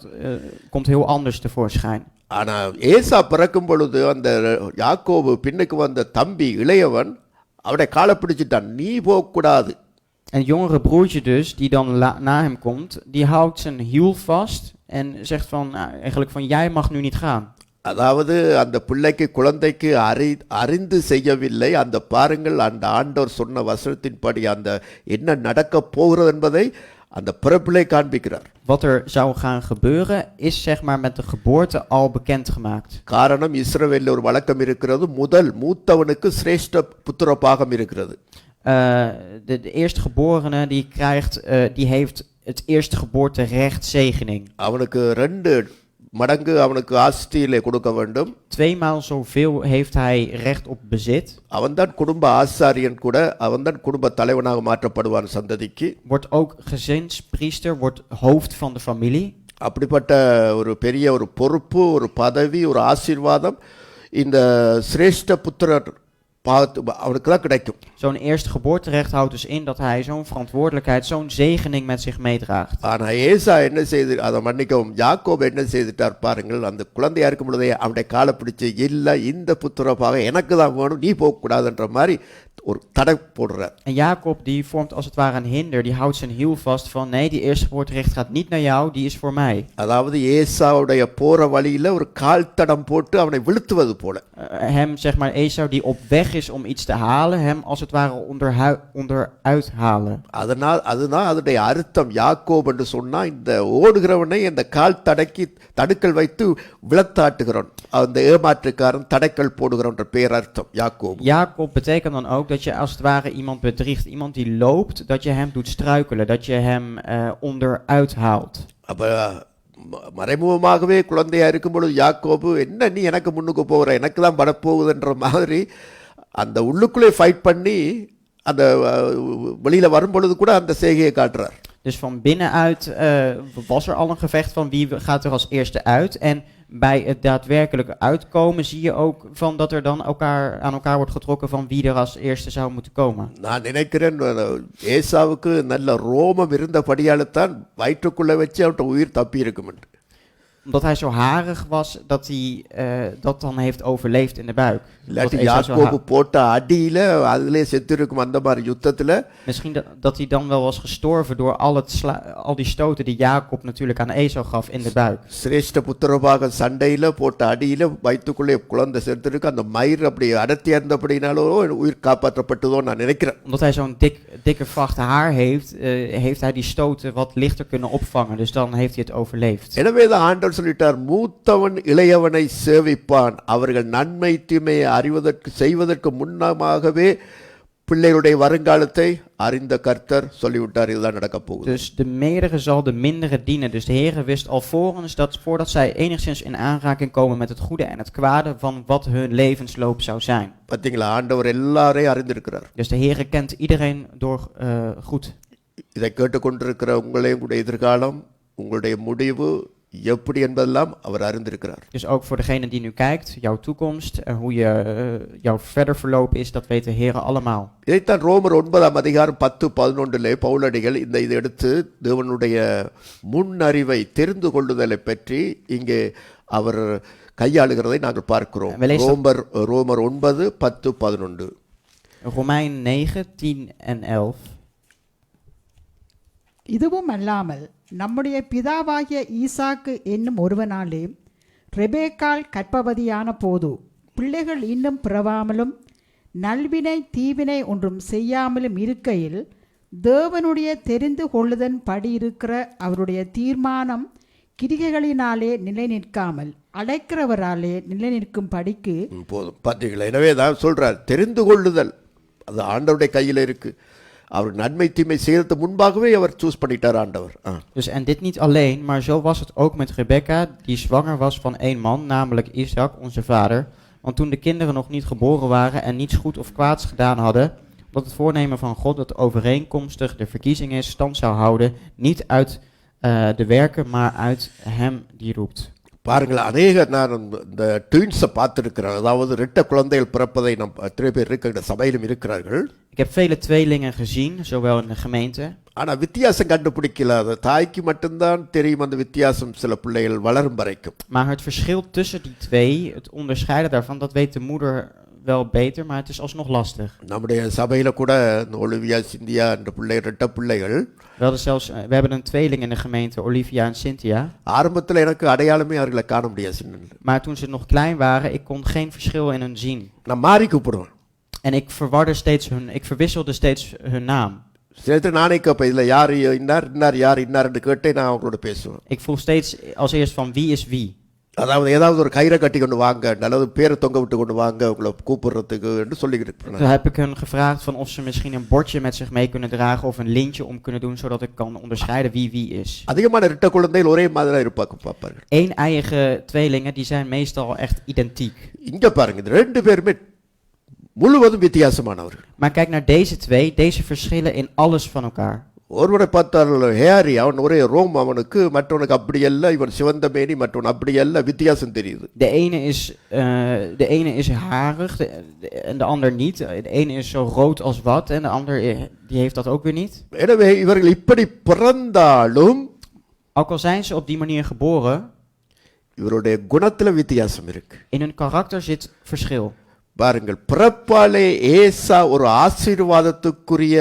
komt heel anders tevoorschijn. ஆனால் ஏசா பிறக்கும் பொழுது அந்த யாக்கோபு பின்னுக்கு வந்த தம்பி இளையவன் அவனை காலை பிடிச்சிட்டான், நீ போகக்கூடாது. En het jongere broertje dus, die dan na hem komt, die houdt zijn hiel vast en zegt van, eigenlijk van, jij mag nu niet gaan. அதாவது அந்த பிள்ளைக்கு குழந்தைக்கு அறிந்து செய்யவில்லை. அந்த பாருங்கள், அந்த ஆண்டவர் சொன்ன வசனத்தின்படி அந்த என்ன நடக்க போகிறது என்பதை அந்த பிறப்பிலே காண்பிக்கிறார். Wat er zou gaan gebeuren is zeg maar met de geboorte al bekendgemaakt. காரணம், இஸ்ரவேலில் ஒரு வழக்கம் இருக்கிறது, மூத்தவனுக்கு சிரேஷ்ட புத்திர பாகம் இருக்கிறது. De eerstgeborene die heeft het eerstgeboorterecht zegening. அவனுக்கு 2 மடங்கு அவனுக்கு ஆஸ்தியிலே கொடுக்க வேண்டும். 2 maal zoveel heeft hij recht op bezit. அவன்தான் குடும்ப ஆசாரியன் கூட, அவன்தான் குடும்ப தலைவனாக மாற்றப்படுவான் சந்ததிக்கு. Wordt ook gezinspriester, wordt hoofd van de familie. அப்படிப்பட்ட ஒரு பெரிய ஒரு பொறுப்பு, ஒரு பதவி, ஒரு ஆசீர்வாதம் இந்த சிரேஷ்ட புத்திரர் அவனுக்கு தான் கிடைக்கும். Zo'n eerstgeboorterecht houdt dus in dat hij zo'n verantwoordelijkheid, zo'n zegening met zich meedraagt. ஆனால் ஏசா என்ன செய்து, அதை மன்னிக்கவும், யாக்கோபு என்ன செய்துட்டார் பாருங்கள், அந்த குழந்தையா இருக்கும் பொழுதே அவனுடைய காலை பிடிச்சு, இல்லை இந்த புத்திரப்பாக எனக்கு தான் வேணும், நீ போகக்கூடாதுன்ற மாதிரி ஒரு தடை போடுறார். En Jacob die vormt als het ware een hinder, die houdt zijn hiel vast van nee, die eerstgeboorterecht gaat niet naar jou, die is voor mij. அதாவது ஏசாவுடைய போற வழியில ஒரு கால் தடம் போட்டு அவனை விழுத்துவது போல. Hem, zeg maar, Esau die op weg is om iets te halen, hem als het ware onderuit halen. அதுதான் அதனுடைய அர்த்தம். யாக்கோபு என்று சொன்னா இந்த ஓடுகிறவனை அந்த கால் தடுக்கல் வைத்து விழத்தாட்டுகிறவன், அந்த ஏமாற்றுக்காரன், தடைக்கல் போடுகிறவன் பேர் அர்த்தம் யாக்கோபு. Jacob betekent dan ook dat je als het ware iemand bedriegt, iemand die loopt, dat je hem doet struikelen, dat je hem onderuit haalt. அப்ப மறைமுகமாகவே குழந்தையா இருக்கும் பொழுது யாக்கோபு, என்ன நீ எனக்கு முன்னுக்கு போகிற, எனக்கு தான் வரப்போகுதுன்ற மாதிரி அந்த உள்ளுக்குள்ளே ஃபைட் பண்ணி அந்த வெளியில வரும் பொழுது கூட அந்த செய்கையை காட்டுறார். Dus van binnenuit was er al een gevecht van wie gaat er als eerste uit. En bij het daadwerkelijke uitkomen zie je ook van dat er dan aan elkaar wordt getrokken van wie er als eerste zou moeten komen. நான் நினைக்கிறேன் ஏசாவுக்கு நல்ல ரோமம் இருந்தபடியால் தான் வயிற்றுக்குள்ளே வச்சு அவன் உயிர் தப்பி இருக்கும். Omdat hij zo harig was, dat hij dat dan heeft overleefd in de buik. Omdat இல்லாட்டி Esau zo யாக்கோபு போட்ட அடியில அதிலே செத்திருக்கும் அந்த மாதிரி யுத்தத்துல Misschien dat hij dan wel was gestorven door al die stoten die Jacob natuurlijk aan Esau gaf in de buik. சிரேஷ்ட புத்திரபாக சண்டையில போட்ட அடியில வயிற்றுக்குள்ளே குழந்தை செத்துருக்கு அந்த மயிர் அப்படி அடர்த்தியா இருந்தபடினாலோ உயிர் காப்பாற்றப்பட்டதோ நான் நினைக்கிறேன். Omdat hij zo'n dikke vacht haar heeft, heeft hij die stoten wat lichter kunnen opvangen. Dus dan heeft hij het overleefd. எனவே தான் ஆண்டவர் சொல்லிட்டார், மூத்தவன் இளையவனை சேவிப்பான், அவர்கள் நன்மை தீமையை அறிவதற்கு செய்வதற்கு முன்னமாகவே பிள்ளைகளுடைய வருங்காலத்தை அறிந்த கர்த்தர் சொல்லிவிட்டார், இதுதான் நடக்க போகுது. Dus de meerdere zal de mindere dienen. Dus de Heere wist alvorens dat voordat zij enigszins in aanraking komen met het goede en het kwade van wat hun levensloop zou zijn. பார்த்தீங்களா, ஆண்டவர் எல்லாரையும் அறிந்திருக்கிறார். Dus de Heere kent iedereen door goed. இதை கேட்டுக்கொண்டிருக்கிற உங்களையும் கூட எதிர்காலம், உங்களுடைய முடிவு எப்படி என்பதெல்லாம் அவர் அறிந்திருக்கிறார். Dus ook voor degene die nu kijkt, jouw toekomst en hoe jouw verder verloop is, dat weet de Heere allemaal. இதைத்தான் ரோமர் 9:10-11 பவுலடிகள் இதை எடுத்து தேவனுடைய முன்னறிவை தெரிந்து கொள்ளுதலை பற்றி இங்கே அவர் கையாளுகிறதை நாங்கள் பார்க்கிறோம். ரோமர் 9:10-11. Romeinen 9:10-11. இதுவும் அல்லாமல் நம்முடைய பிதாவாகிய ஈசாக்கு என்னும் ஒருவனாலே ரெபேக்காள் கர்ப்பவதியான போது பிள்ளைகள் இன்னும் பிறவாமலும் நல்வினை தீவினை ஒன்றும் செய்யாமலும் இருக்கையில் தேவனுடைய தெரிந்து கொள்ளுதன் படி இருக்கிற அவருடைய தீர்மானம் கிரிகைகளினாலே நிலை நிற்காமல் அடைக்கிறவராலே நிலை நிற்கும் படிக்கு போதும். பார்த்தீங்களா, எனவே தான் சொல்றார், தெரிந்து கொள்ளுதல் அது ஆண்டவருடைய கையில் இருக்கு. அவர் நன்மை தீமை செய்யறதுக்கு முன்பாகவே அவர் சூஸ் பண்ணிட்டார் ஆண்டவர். Dus en dit niet alleen, maar zo was het ook met Rebekka, die zwanger was van één man, namelijk Isaac, onze vader. Want toen de kinderen nog niet geboren waren en niets goed of kwaads gedaan hadden, dat het voornemen van God dat overeenkomstig de verkiezing is stand zou houden, niet uit de werken, maar uit hem die roept. பாருங்கள், நான் இந்த ட்வின்ஸை பார்த்துருக்கிறேன். அதாவது ரெட்ட குழந்தைகள் பிறப்பதை நாம் எத்தனை பேர் இருக்கிற சபையிலும் இருக்கிறார்கள். Ik heb vele tweelingen gezien, zowel in de gemeente. ஆனால் வித்தியாசம் கண்டுபிடிக்கல. அது தாய்க்கு மட்டும்தான் தெரியும் அந்த வித்தியாசம் சில பிள்ளைகள் வளரும் வரைக்கும். Maar het verschil tussen die twee, het onderscheiden daarvan, dat weet de moeder wel beter, maar het is alsnog lastig. நம்முடைய சபையில் கூட ஒலிவியா சிந்தியா என்ற பிள்ளைகள் ரெட்ட பிள்ளைகள். We hebben een tweeling in de gemeente, Olivia en Cynthia. ஆரம்பத்தில் எனக்கு அடையாளமே அவர்களை காண முடியாது. Maar toen ze nog klein waren, ik kon geen verschil in hun zien. நான் மாறி கூப்பிடுவேன். En ik verwisselde steeds hun naam. சேர்த்து நானே கேட்பேன், இதில் யார் இன்னார் யார் இன்னார்னு கேட்டே நான் அவங்களோட பேசுவேன். Ik vroeg steeds als eerst van wie is wie. அதாவது ஏதாவது ஒரு கயிறை கட்டி கொண்டு வாங்க, அல்லது பேரை தொங்க விட்டு கொண்டு வாங்க உங்களை கூப்பிடுறதுக்கு என்று சொல்லிக்கிட்டு. Toen heb ik hun gevraagd van of ze misschien een bordje met zich mee kunnen dragen of een lintje om kunnen doen, zodat ik kan onderscheiden wie is. அதிகமான இரட்டை குழந்தைகள் ஒரே மாதிரி இருப்பார்கள். Een-eiige tweelingen, die zijn meestal echt identiek. இங்க பாருங்க, இந்த ரெண்டு பேருமே முழுவதும் வித்தியாசமானவர்கள். Maar kijk naar deze twee, deze verschillen in alles van elkaar. ஒருவரை பார்த்தால் ஹேரி, அவன் ஒரே ரோம், அவனுக்கு மற்றவனுக்கு அப்படி அல்ல, இவன் சிவந்த மேனி, மற்றவன் அப்படி அல்ல, வித்தியாசம் தெரியுது. De ene is harig en de ander niet. De ene is zo rood als wat en de ander die heeft dat ook weer niet. எனவே இவர்கள் இப்படி பிறந்தாலும், ook al zijn ze op die manier geboren, இவருடைய குணத்துல வித்தியாசம் இருக்கு. in hun karakter zit verschil. பாருங்கள், பிறப்பாலே ஏசா ஒரு ஆசீர்வாதத்துக்குரிய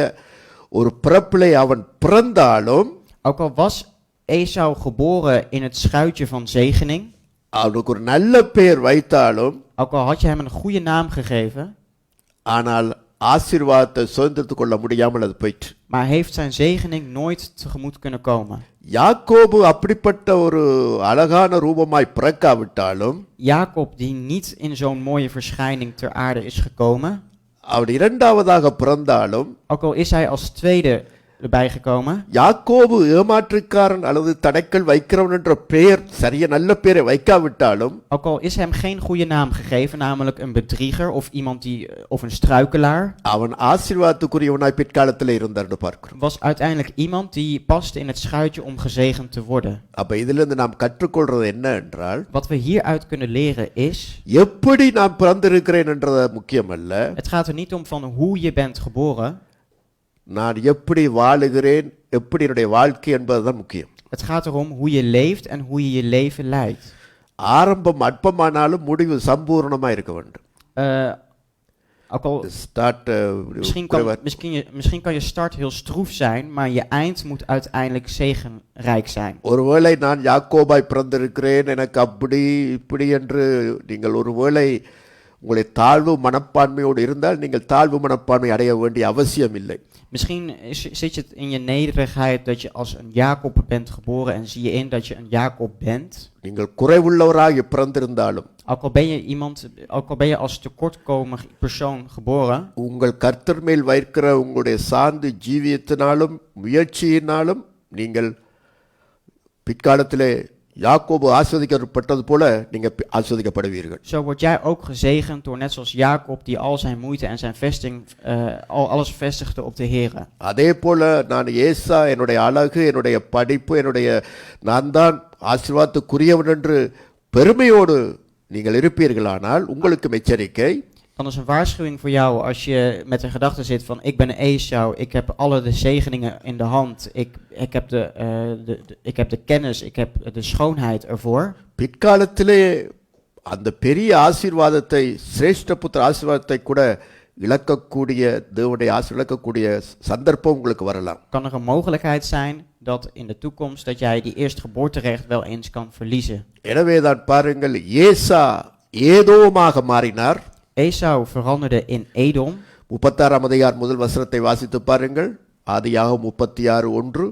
ஒரு பிறப்பிலே அவன் பிறந்தாலும், ook al was Esau geboren in het schuitje van zegening, அவனுக்கு ஒரு நல்ல பெயர் வைத்தாலும், ook al had je hem een goede naam gegeven, ஆனால் ஆசீர்வாதத்தை சுதந்திரத்துக் கொள்ள முடியாமல் அது போயிற்று. maar heeft zijn zegening nooit tegemoet kunnen komen. யாக்கோபு அப்படிப்பட்ட ஒரு அழகான ரூபமாய் பிறக்காவிட்டாலும், Jacob die niet in zo'n mooie verschijning ter aarde is gekomen, அவன் இரண்டாவதாக பிறந்தாலும், ook al is hij als tweede erbij gekomen, யாக்கோபு ஏமாற்றுக்காரன் அல்லது தடைக்கல் வைக்கிறவன் என்ற பெயர் சரிய நல்ல பெயரை வைக்காவிட்டாலும், ook al is hem geen goede naam gegeven, namelijk een bedrieger of iemand of een struikelaar, அவன் ஆசீர்வாதத்துக்குரியவனாய் பிற்காலத்தில் இருந்தார்னு பார்க்கிறோம். was uiteindelijk iemand die paste in het schuitje om gezegend te worden. அப்ப இதிலிருந்து நாம் கற்றுக்கொள்றது என்ன என்றால், Wat we hieruit kunnen leren is, எப்படி நான் பிறந்திருக்கிறேன் என்றது முக்கியமல்ல, het gaat er niet om van hoe je bent geboren, நான் எப்படி வாழுகிறேன், எப்படி என்னுடைய வாழ்க்கை என்பதுதான் முக்கியம். Het gaat erom hoe je leeft en hoe je je leven leidt. ஆரம்பம் அற்பமானாலும் முடிவு சம்பூர்ணமா இருக்க வேண்டும். Ook al start misschien kan je start heel stroef zijn, maar je eind moet uiteindelijk zegenrijk zijn. ஒருவேளை நான் யாக்கோபாய் பிறந்திருக்கிறேன் எனக்கு அப்படி இப்படி என்று நீங்கள் ஒருவேளை உங்களை தாழ்வு மனப்பான்மையோடு இருந்தால் நீங்கள் தாழ்வு மனப்பான்மை அடைய வேண்டிய அவசியம் இல்லை. Misschien zit je het in je nederigheid dat je als een Jacob bent geboren en zie je in dat je een Jacob bent. நீங்கள் குறைவுள்ளவராக பிறந்திருந்தாலும் Ook al ben je als tekortkomig persoon geboren, உங்கள் கர்த்தர் மேல் வைக்கிற உங்களுடைய சார்ந்து ஜீவியத்தினாலும் முயற்சியினாலும் நீங்கள் பிற்காலத்திலே யாக்கோபு ஆசீர்வதிக்கப்பட்டது போல நீங்கள் ஆசீர்வதிக்கப்படுவீர்கள். zo word jij ook gezegend door net zoals Jacob die al zijn moeite en zijn alles vestigde op de Here. அதே போல நான் ஏசா என்னுடைய அழகு என்னுடைய படிப்பு நான் தான் ஆசீர்வாதத்துக்குரியவன் என்று பெருமையோடு நீங்கள் இருப்பீர்களானால் உங்களுக்கு எச்சரிக்கை. Dan is een waarschuwing voor jou als je met de gedachte zit van ik ben Esau, ik heb alle de zegeningen in de hand, ik heb de kennis, ik heb de schoonheid ervoor. பிற்காலத்திலே அந்த பெரிய ஆசீர்வாதத்தை சிரேஷ்ட புத்திர ஆசீர்வாதத்தை கூட இழக்கக்கூடிய தேவனுடைய இழக்கக்கூடிய சந்தர்ப்பம் உங்களுக்கு வரலாம். Kan er een mogelijkheid zijn dat in de toekomst dat jij die eerstgeboorterecht wel eens kan verliezen. எனவே தான் பாருங்கள் ஏசா ஏதோமாக மாறினார். Esau veranderde in Edom. 36 அதிகாரம் முதல் வசனத்தை வாசித்து பாருங்கள். ஆதியாகமம் 36:1.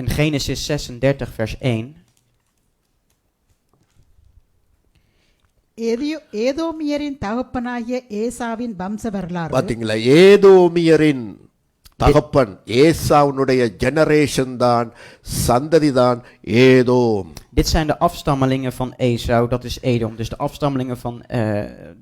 In Genesis 36 vers 1. ஏதோமியரின் தகப்பனாகிய ஏசாவின் வம்ச வரலாறு. பாத்தீங்களா, ஏதோமியரின் தகப்பன் ஏசாவுடைய ஜெனரேஷன் தான், சந்ததி தான் Edom. Dit zijn de afstammelingen van Esau, dat is Edom. Dus de afstammelingen van,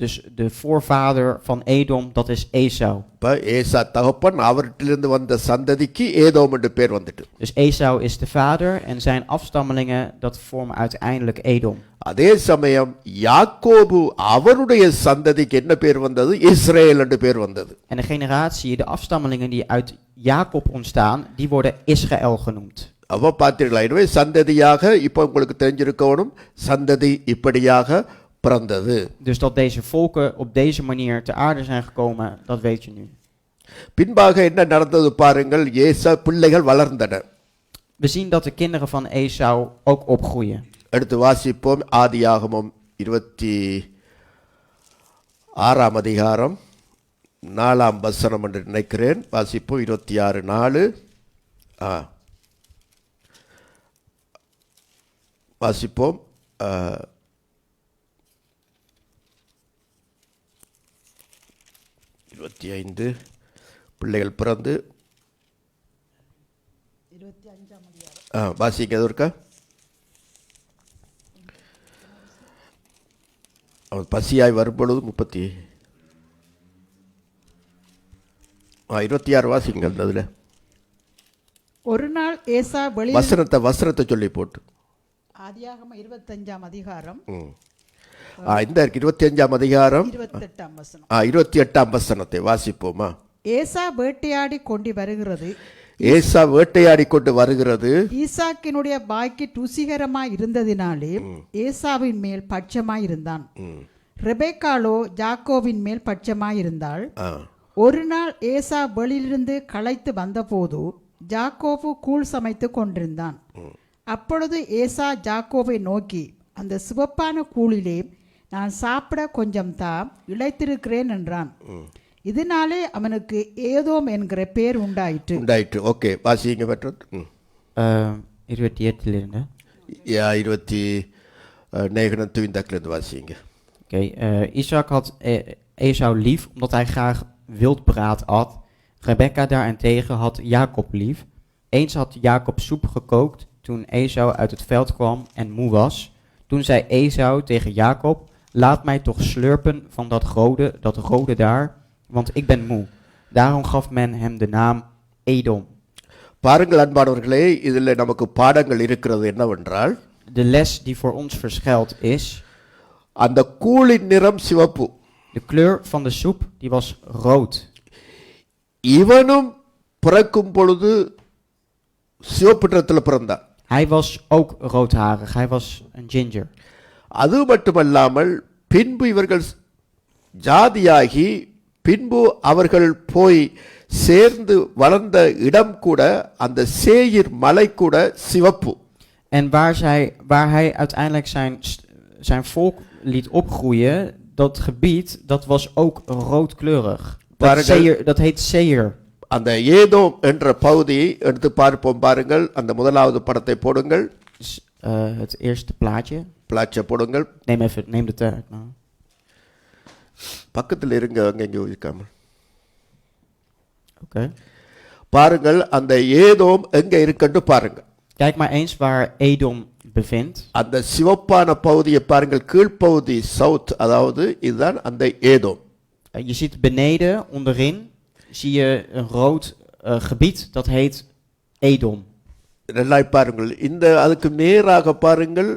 dus de voorvader van Edom, dat is Esau. இப்ப ஏசா தகப்பன், அவர்கிட்டருந்து வந்த சந்ததிக்கு ஏதோம் என்று பேர் வந்துட்டு. Dus Esau is de vader en zijn afstammelingen, dat vormen uiteindelijk Edom. அதே சமயம் யாக்கோபு அவருடைய சந்ததிக்கு என்ன பேர் வந்தது? இஸ்ரேல் என்று பேர் வந்தது. En de generatie, de afstammelingen die uit Jacob ontstaan, die worden Israël genoemd. அவ பார்த்தீர்களா? எனவே சந்ததியாக இப்போ உங்களுக்கு தெரிஞ்சிருக்கணும், சந்ததி இப்படியாக பிறந்தது. Dus dat deze volken op deze manier ter aarde zijn gekomen, dat weet je nu. பின்பாக என்ன நடந்தது பாருங்கள். ஏசா பிள்ளைகள் வளர்ந்தன. We zien dat de kinderen van Esau ook opgroeien. அடுத்து வாசிப்போம். ஆதியாகமம் 26 அதிகாரம் 4 வசனம் என்று நினைக்கிறேன். வாசிப்போம். 26:4. வாசிப்போம். 25 பிள்ளைகள் பிறந்து வாசிக்கிறது இருக்கா? அவன் பசியாய் வரும்பொழுது 26 வாசிங்க. அதுல ஒரு நாள் ஏசா வசனத்தை சொல்லி போட்டு ஆதியாகமம் 25 அதிகாரம் இந்த 25 அதிகாரம் 28 வசனம். 28 வசனத்தை வாசிப்போமா? ஏசா வேட்டையாடி கொண்டு வருகிறது. ஈசாக்கினுடைய பாய்க்கு ருசிகரமாய் இருந்ததினாலே ஏசாவின் மேல் பட்சமாய் இருந்தான். ரெபெக்காளோ யாக்கோவின் மேல் பட்சமாய் இருந்தாள். ஒரு நாள் ஏசா வெளியிலிருந்து களைத்து வந்தபோது யாக்கோபு கூழ் சமைத்து கொண்டிருந்தான். அப்பொழுது ஏசா யாக்கோபை நோக்கி, அந்த சிவப்பான கூழிலே நான் சாப்பிட கொஞ்சம் இழைத்திருக்கிறேன் என்றான். இதனாலே அவனுக்கு ஏதோம் என்கிற பேர் உண்டாயிற்று. ஓகே, வாசிங்க பெற்றது. 28 Ja, 29 வாசிங்க. Oké, Isaac had Esau lief omdat hij graag wildbraad at. Rebekka daarentegen had Jacob lief. Eens had Jacob soep gekookt toen Esau uit het veld kwam en moe was. Toen zei Esau tegen Jacob, laat mij toch slurpen van dat rode daar, want ik ben moe. Daarom gaf men hem de naam Edom. பாருங்கள் அன்பானவர்களே, இதில் நமக்கு பாடங்கள் இருக்கிறது. என்னவென்றால், de les die voor ons verschilt is, அந்த கூழின் நிறம் சிவப்பு. de kleur van de soep die was rood. இவனும் பிறக்கும் பொழுது சிவப்பு நிறத்தில் பிறந்தான். Hij was ook roodharig, hij was een ginger. அது மட்டுமல்லாமல் பின்பு இவர்கள் ஜாதியாகி பின்பு அவர்கள் போய் சேர்ந்து வளர்ந்த இடம் கூட அந்த சேயீர் மலை கூட சிவப்பு. En waar hij uiteindelijk zijn volk liet opgroeien, dat gebied, dat was ook roodkleurig. Dat heet Seir. அந்த ஏதோம் என்ற பகுதியை எடுத்து பார்ப்போம் பாருங்கள். அந்த முதலாவது படத்தை போடுங்கள். Dus, het eerste plaatje. பிளாட்சை போடுங்கள். Neem de tijd. Nou. பக்கத்தில் இருங்க, அங்கே இருக்காமல். Oké. பாருங்கள் அந்த ஏதோம் எங்க இருக்குன்னு பாருங்க. Kijk maar eens waar Edom bevindt. அந்த சிவப்பான பகுதியை பாருங்கள், கீழ்ப்பகுதி சவுத், அதாவது இதுதான் அந்த Edom. Je ziet beneden, onderin, zie je een rood gebied, dat heet Edom. நல்லா பாருங்கள். இந்த அதுக்கு நேராக பாருங்கள்,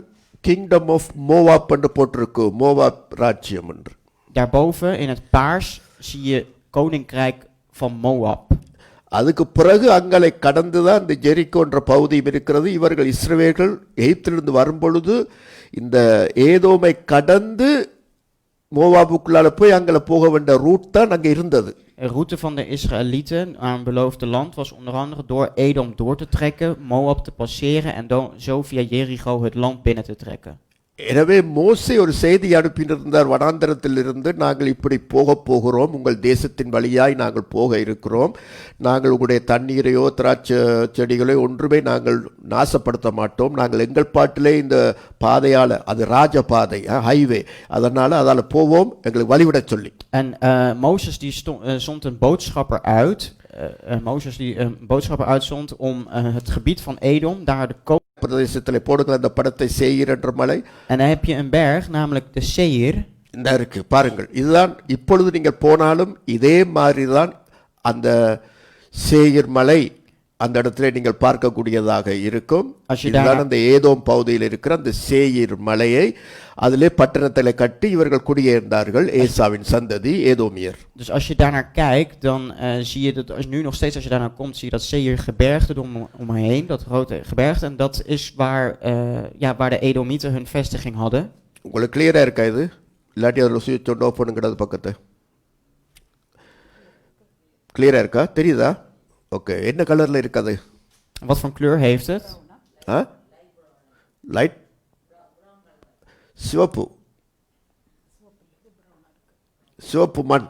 கிங்டம் ஆஃப் மோவாப் என்று போட்டிருக்கு, மோவாப் ராஜ்யம் என்று. Daarboven in het paars zie je koninkrijk van Moab. அதுக்கு பிறகு அங்களை கடந்து தான் இந்த ஜெரிக்கோ என்ற பகுதியும் இருக்கிறது. இவர்கள் இஸ்ரவேலர்கள் எகிப்திலிருந்து வரும்பொழுது இந்த ஏதோமை கடந்து மோவாபுக்குள்ளால போய் அங்கே போக வேண்டிய ரூட் தான் அங்கே இருந்தது. De route van de Israëlieten naar een beloofde land was onder andere door Edom door te trekken, Moab te passeren en dan zo via Jericho het land binnen te trekken. எனவே மோசே ஒரு செய்தி அனுப்பியிருந்தார், வனாந்தரத்தில் இருந்து நாங்கள் இப்படி போகிறோம், உங்கள் தேசத்தின் வழியாய் நாங்கள் போக இருக்கிறோம், நாங்கள் உங்களுடைய தண்ணீரையோ திராட்சை செடிகளையோ ஒன்றுமே நாங்கள் நாசப்படுத்த மாட்டோம், நாங்கள் எங்கள் பாட்டிலே இந்த பாதையால், அது ராஜ பாதை, ஹைவே, அதனால் அதால் போவோம், எங்களுக்கு வழிவிட சொல்லி. En Mozes die zond een boodschapper uit. Mozes die een boodschapper uitzond om het gebied van Edom, daar de பிரதேசத்தில் போடுங்கள் அந்த படத்தை, சேயீர் என்ற மலை. En dan heb je een berg, namelijk de Seir. இந்த இருக்கு பாருங்கள். இதுதான் இப்பொழுது நீங்கள் போனாலும் இதே மாதிரி தான் அந்த சேயீர் மலை அந்த இடத்துல நீங்கள் பார்க்கக்கூடியதாக இருக்கும். இதுதான் அந்த ஏதோம் பகுதியில் இருக்கிற அந்த சேயீர் மலையை, அதிலே பட்டணத்தில் கட்டி இவர்கள் குடியேறினார்கள், ஏசாவின் சந்ததி ஏதோமியர். Dus als je daarnaar kijkt, dan zie je dat nu nog steeds, als je daarnaar komt, zie je dat Seir gebergte omheen, dat grote gebergte. En dat is waar de Edomieten hun vestiging hadden. உங்களுக்கு கிளியரா இருக்கா இது? இல்லாட்டி அதில் சுவிட்ச் ஒன்று open பண்ணுங்கிறது பக்கத்தை கிளியரா இருக்கா, தெரியுதா? ஓகே, என்ன கலரில் இருக்காது? Wat voor kleur heeft het? Light சிவப்பு, சிவப்பு மண்.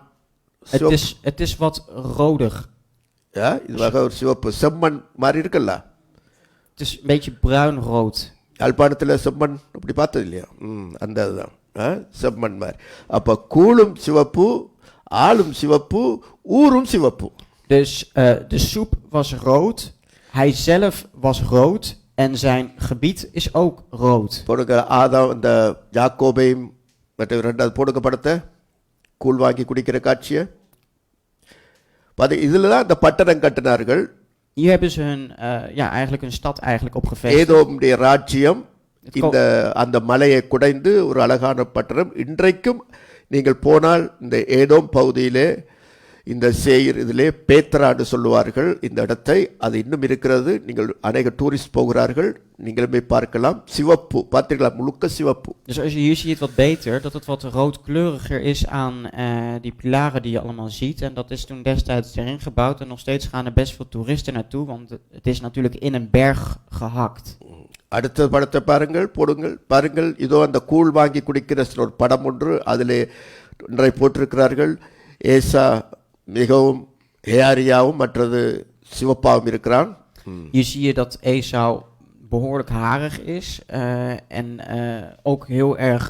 Het is wat rodig. இது வகை ஒரு சிவப்பு செம்மண் மாதிரி இருக்குல்ல. Het is een beetje bruin-rood. யாழ்ப்பாணத்தில் செம்மண் அப்படி பார்த்தது இல்லையா? அந்த அதுதான் செம்மண் மாதிரி. அப்போ கூழும் சிவப்பு, ஆளும் சிவப்பு, ஊரும் சிவப்பு. Dus de soep was rood, hij zelf was rood en zijn gebied is ook rood. போடுங்க ஆதாம் இந்த யாக்கோபையும் மற்ற ரெண்டாவது போடுங்க படத்தை, கூழ் வாங்கி குடிக்கிற காட்சியை. இதில் தான் இந்த பட்டணம் கட்டினார்கள். Hier hebben ze eigenlijk hun stad eigenlijk op gevestigd. ஏதோமுடைய ராஜ்யம் இந்த அந்த மலையை குடைந்து ஒரு அழகான பட்டணம். இன்றைக்கும் நீங்கள் போனால் இந்த ஏதோம் பகுதியிலே இந்த சேயீர் இதிலே பேத்ரான்னு சொல்லுவார்கள் இந்த இடத்தை, அது இன்னும் இருக்கிறது. நீங்கள் அநேக டூரிஸ்ட் போகிறார்கள், நீங்களுமே பார்க்கலாம். சிவப்பு பார்த்தீங்களா, முழுக்க சிவப்பு. Dus als je hier zie je het wat beter, dat het wat roodkleuriger is aan die pilaren die je allemaal ziet. En dat is toen destijds erin gebouwd en nog steeds gaan er best veel toeristen naartoe, want het is natuurlijk in een berg gehakt. அடுத்த படத்தை பாருங்கள், போடுங்கள் பாருங்கள். இதோ அந்த கூழ் வாங்கி குடிக்கிற ஒரு படம் ஒன்று அதிலே ஒன்றை போட்டிருக்கிறார்கள். ஏசா மிகவும் ஹேரியாவும் மற்றது சிவப்பாவும் இருக்கிறான். Hier zie je dat Esau behoorlijk harig is en ook heel erg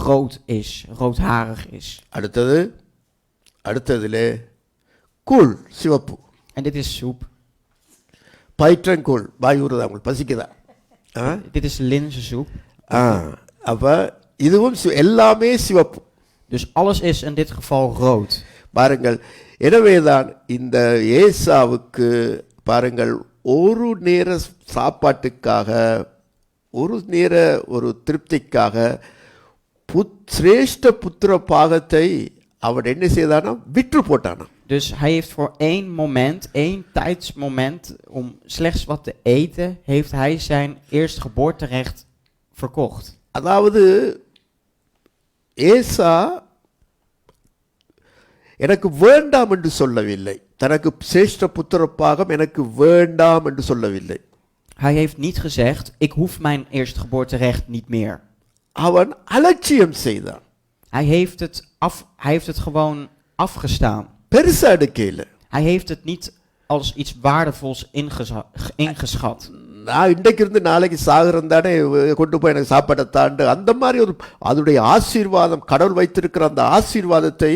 rood is, roodharig is. அடுத்ததிலே கூழ் சிவப்பு. En dit is soep. பயிற்றங்கூழ், வாய் ஊறுதா உங்களுக்கு, பசிக்குதா? Dit is linzensoep. அப்போ இதுவும் எல்லாமே சிவப்பு. Dus alles is in dit geval rood. பாருங்கள், எனவேதான் இந்த ஏசாவுக்கு பாருங்கள் ஒரு நேர சாப்பாட்டுக்காக, ஒரு நேர ஒரு திருப்திக்காக சிரேஷ்ட புத்திர பாகத்தை அவன் என்ன செய்தானா, விற்று போட்டானா. Dus hij heeft voor één moment, één tijdsmoment, om slechts wat te eten, heeft hij zijn eerstgeboorterecht verkocht. அதாவது ஏசா எனக்கு வேண்டாம் என்று சொல்லவில்லை, தனக்கு சிரேஷ்ட புத்திரப்பாகம் எனக்கு வேண்டாம் என்று சொல்லவில்லை. Hij heeft niet gezegd, ik hoef mijn eerstgeboorterecht niet meer. அவன் அலட்சியம் செய்தான், Hij heeft het gewoon afgestaan. பெருசா எடுக்கையில். Hij heeft het niet als iets waardevols ingeschat. நான் இன்றைக்கு இருந்து நாளைக்கு சாகுறேன் தானே, கொண்டு போய் எனக்கு சாப்பாட்டை தாண்டு, அந்த மாதிரி ஒரு அதனுடைய ஆசீர்வாதம், கடவுள் வைத்திருக்கிற அந்த ஆசீர்வாதத்தை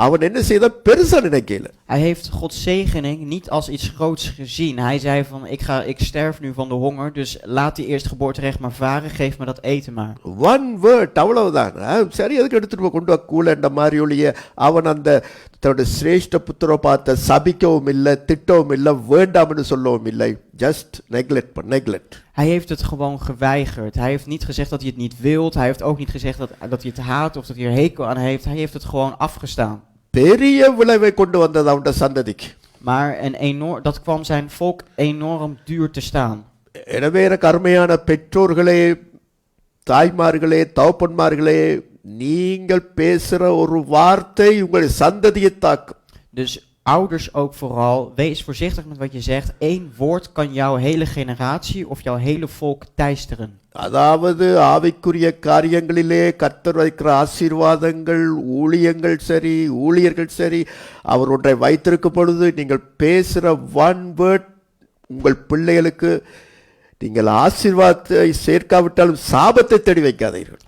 அவன் என்ன செய்தான், பெருசா நினைக்கல. Hij heeft Gods zegening niet als iets groots gezien. Hij zei van, ik sterf nu van de honger, dus laat die eerstgeboorterecht maar varen, geef me dat eten maar. One word, அவ்வளவுதான். சரி, எதுக்கு எடுத்துட்டு போய் கொண்டு வா கூலன்ற மாதிரி ஒழிய அவன் அந்த தன்னுடைய சிரேஷ்ட புத்திர பார்த்த சபிக்கவும் இல்லை, திட்டவும் இல்லை, வேண்டாம்னு சொல்லவும் இல்லை. Just neglect. Hij heeft het gewoon geweigerd. Hij heeft niet gezegd dat hij het niet wilt. Hij heeft ook niet gezegd dat hij het haat of dat hij er hekel aan heeft. Hij heeft het gewoon afgestaan. பெரிய விளைவை கொண்டு வந்தது அவனுடைய சந்ததிக்கு. Maar dat kwam zijn volk enorm duur te staan. எனவே எனக்கு அருமையான பெற்றோர்களே, தாய்மார்களே, தகப்பன்மார்களே, நீங்கள் பேசுற ஒரு வார்த்தை உங்களுடைய சந்ததியை தாக்கும். Dus ouders ook vooral, wees voorzichtig met wat je zegt. Eén woord kan jouw hele generatie of jouw hele volk teisteren. அதாவது ஆவிக்குரிய காரியங்களிலே கர்த்தர் வைக்கிற ஆசீர்வாதங்கள், ஊழியர்கள் சரி, அவர் ஒன்றை வைத்திருக்கும் பொழுது நீங்கள் பேசுகிற ஒன் வேர்ட் உங்கள் பிள்ளைகளுக்கு நீங்கள் ஆசீர்வாதத்தை சேர்க்காவிட்டாலும் சாபத்தை தேடி வைக்காதீர்கள்.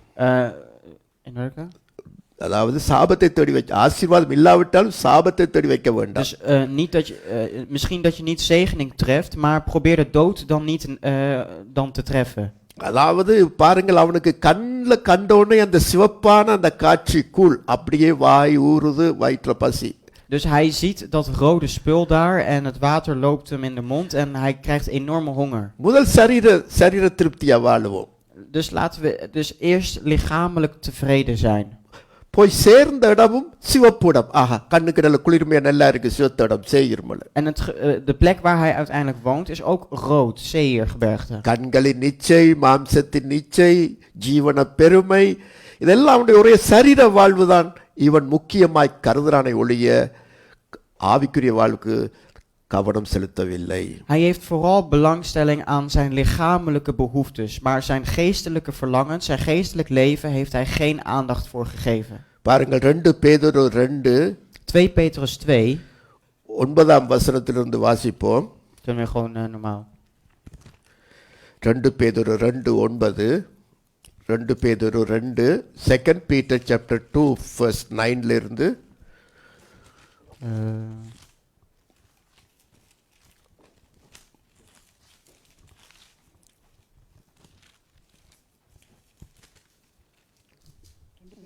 அதாவது சாபத்தை தேடி வைக்க, ஆசீர்வாதம் இல்லாவிட்டாலும் சாபத்தை தேடி வைக்க வேண்டாம். Dus niet dat je, misschien dat je niet zegening treft, maar probeer de dood dan niet dan te treffen. அதாவது பாருங்கள், அவனுக்கு கண்ணில் கண்டோடனே அந்த சிவப்பான அந்த காட்சி கூழ் அப்படியே வாய் ஊறுது, வயிற்றுல பசி. Dus hij ziet dat rode spul daar en het water loopt hem in de mond en hij krijgt enorme honger. முதல் சரீர திருப்தியா வாழுவோம். Dus laten we dus eerst lichamelijk tevreden zijn. போய் சேர்ந்த இடமும் சிவப்பு இடம். ஆஹா, கண்ணுக்கு நல்ல குளிர்மையா நல்லா இருக்கு, சிவத்த இடம், சேயிர்மலை. En de plek waar hij uiteindelijk woont is ook rood, Seirgebergte. கண்களின் நிச்சை, மாம்சத்தின் நிச்சை, ஜீவன பெருமை, இதெல்லாம் அவனுடைய ஒரே சரீர வாழ்வுதான் இவன் முக்கியமாய் கருதுறானை ஒழிய ஆவிக்குரிய வாழ்வுக்கு கவனம் செலுத்தவில்லை. Hij heeft vooral belangstelling aan zijn lichamelijke behoeftes, maar zijn geestelijke verlangens, zijn geestelijk leven heeft hij geen aandacht voor gegeven. பாருங்கள், 2 பேதுரு 2 Petrus 2. 9ஆம் வசனத்திலிருந்து வாசிப்போம். Kunnen we gewoon normaal. 2 பேதுரு 2:9, 2 பேதுரு 2, 2 Peter chapter 2 verse 9ல இருந்து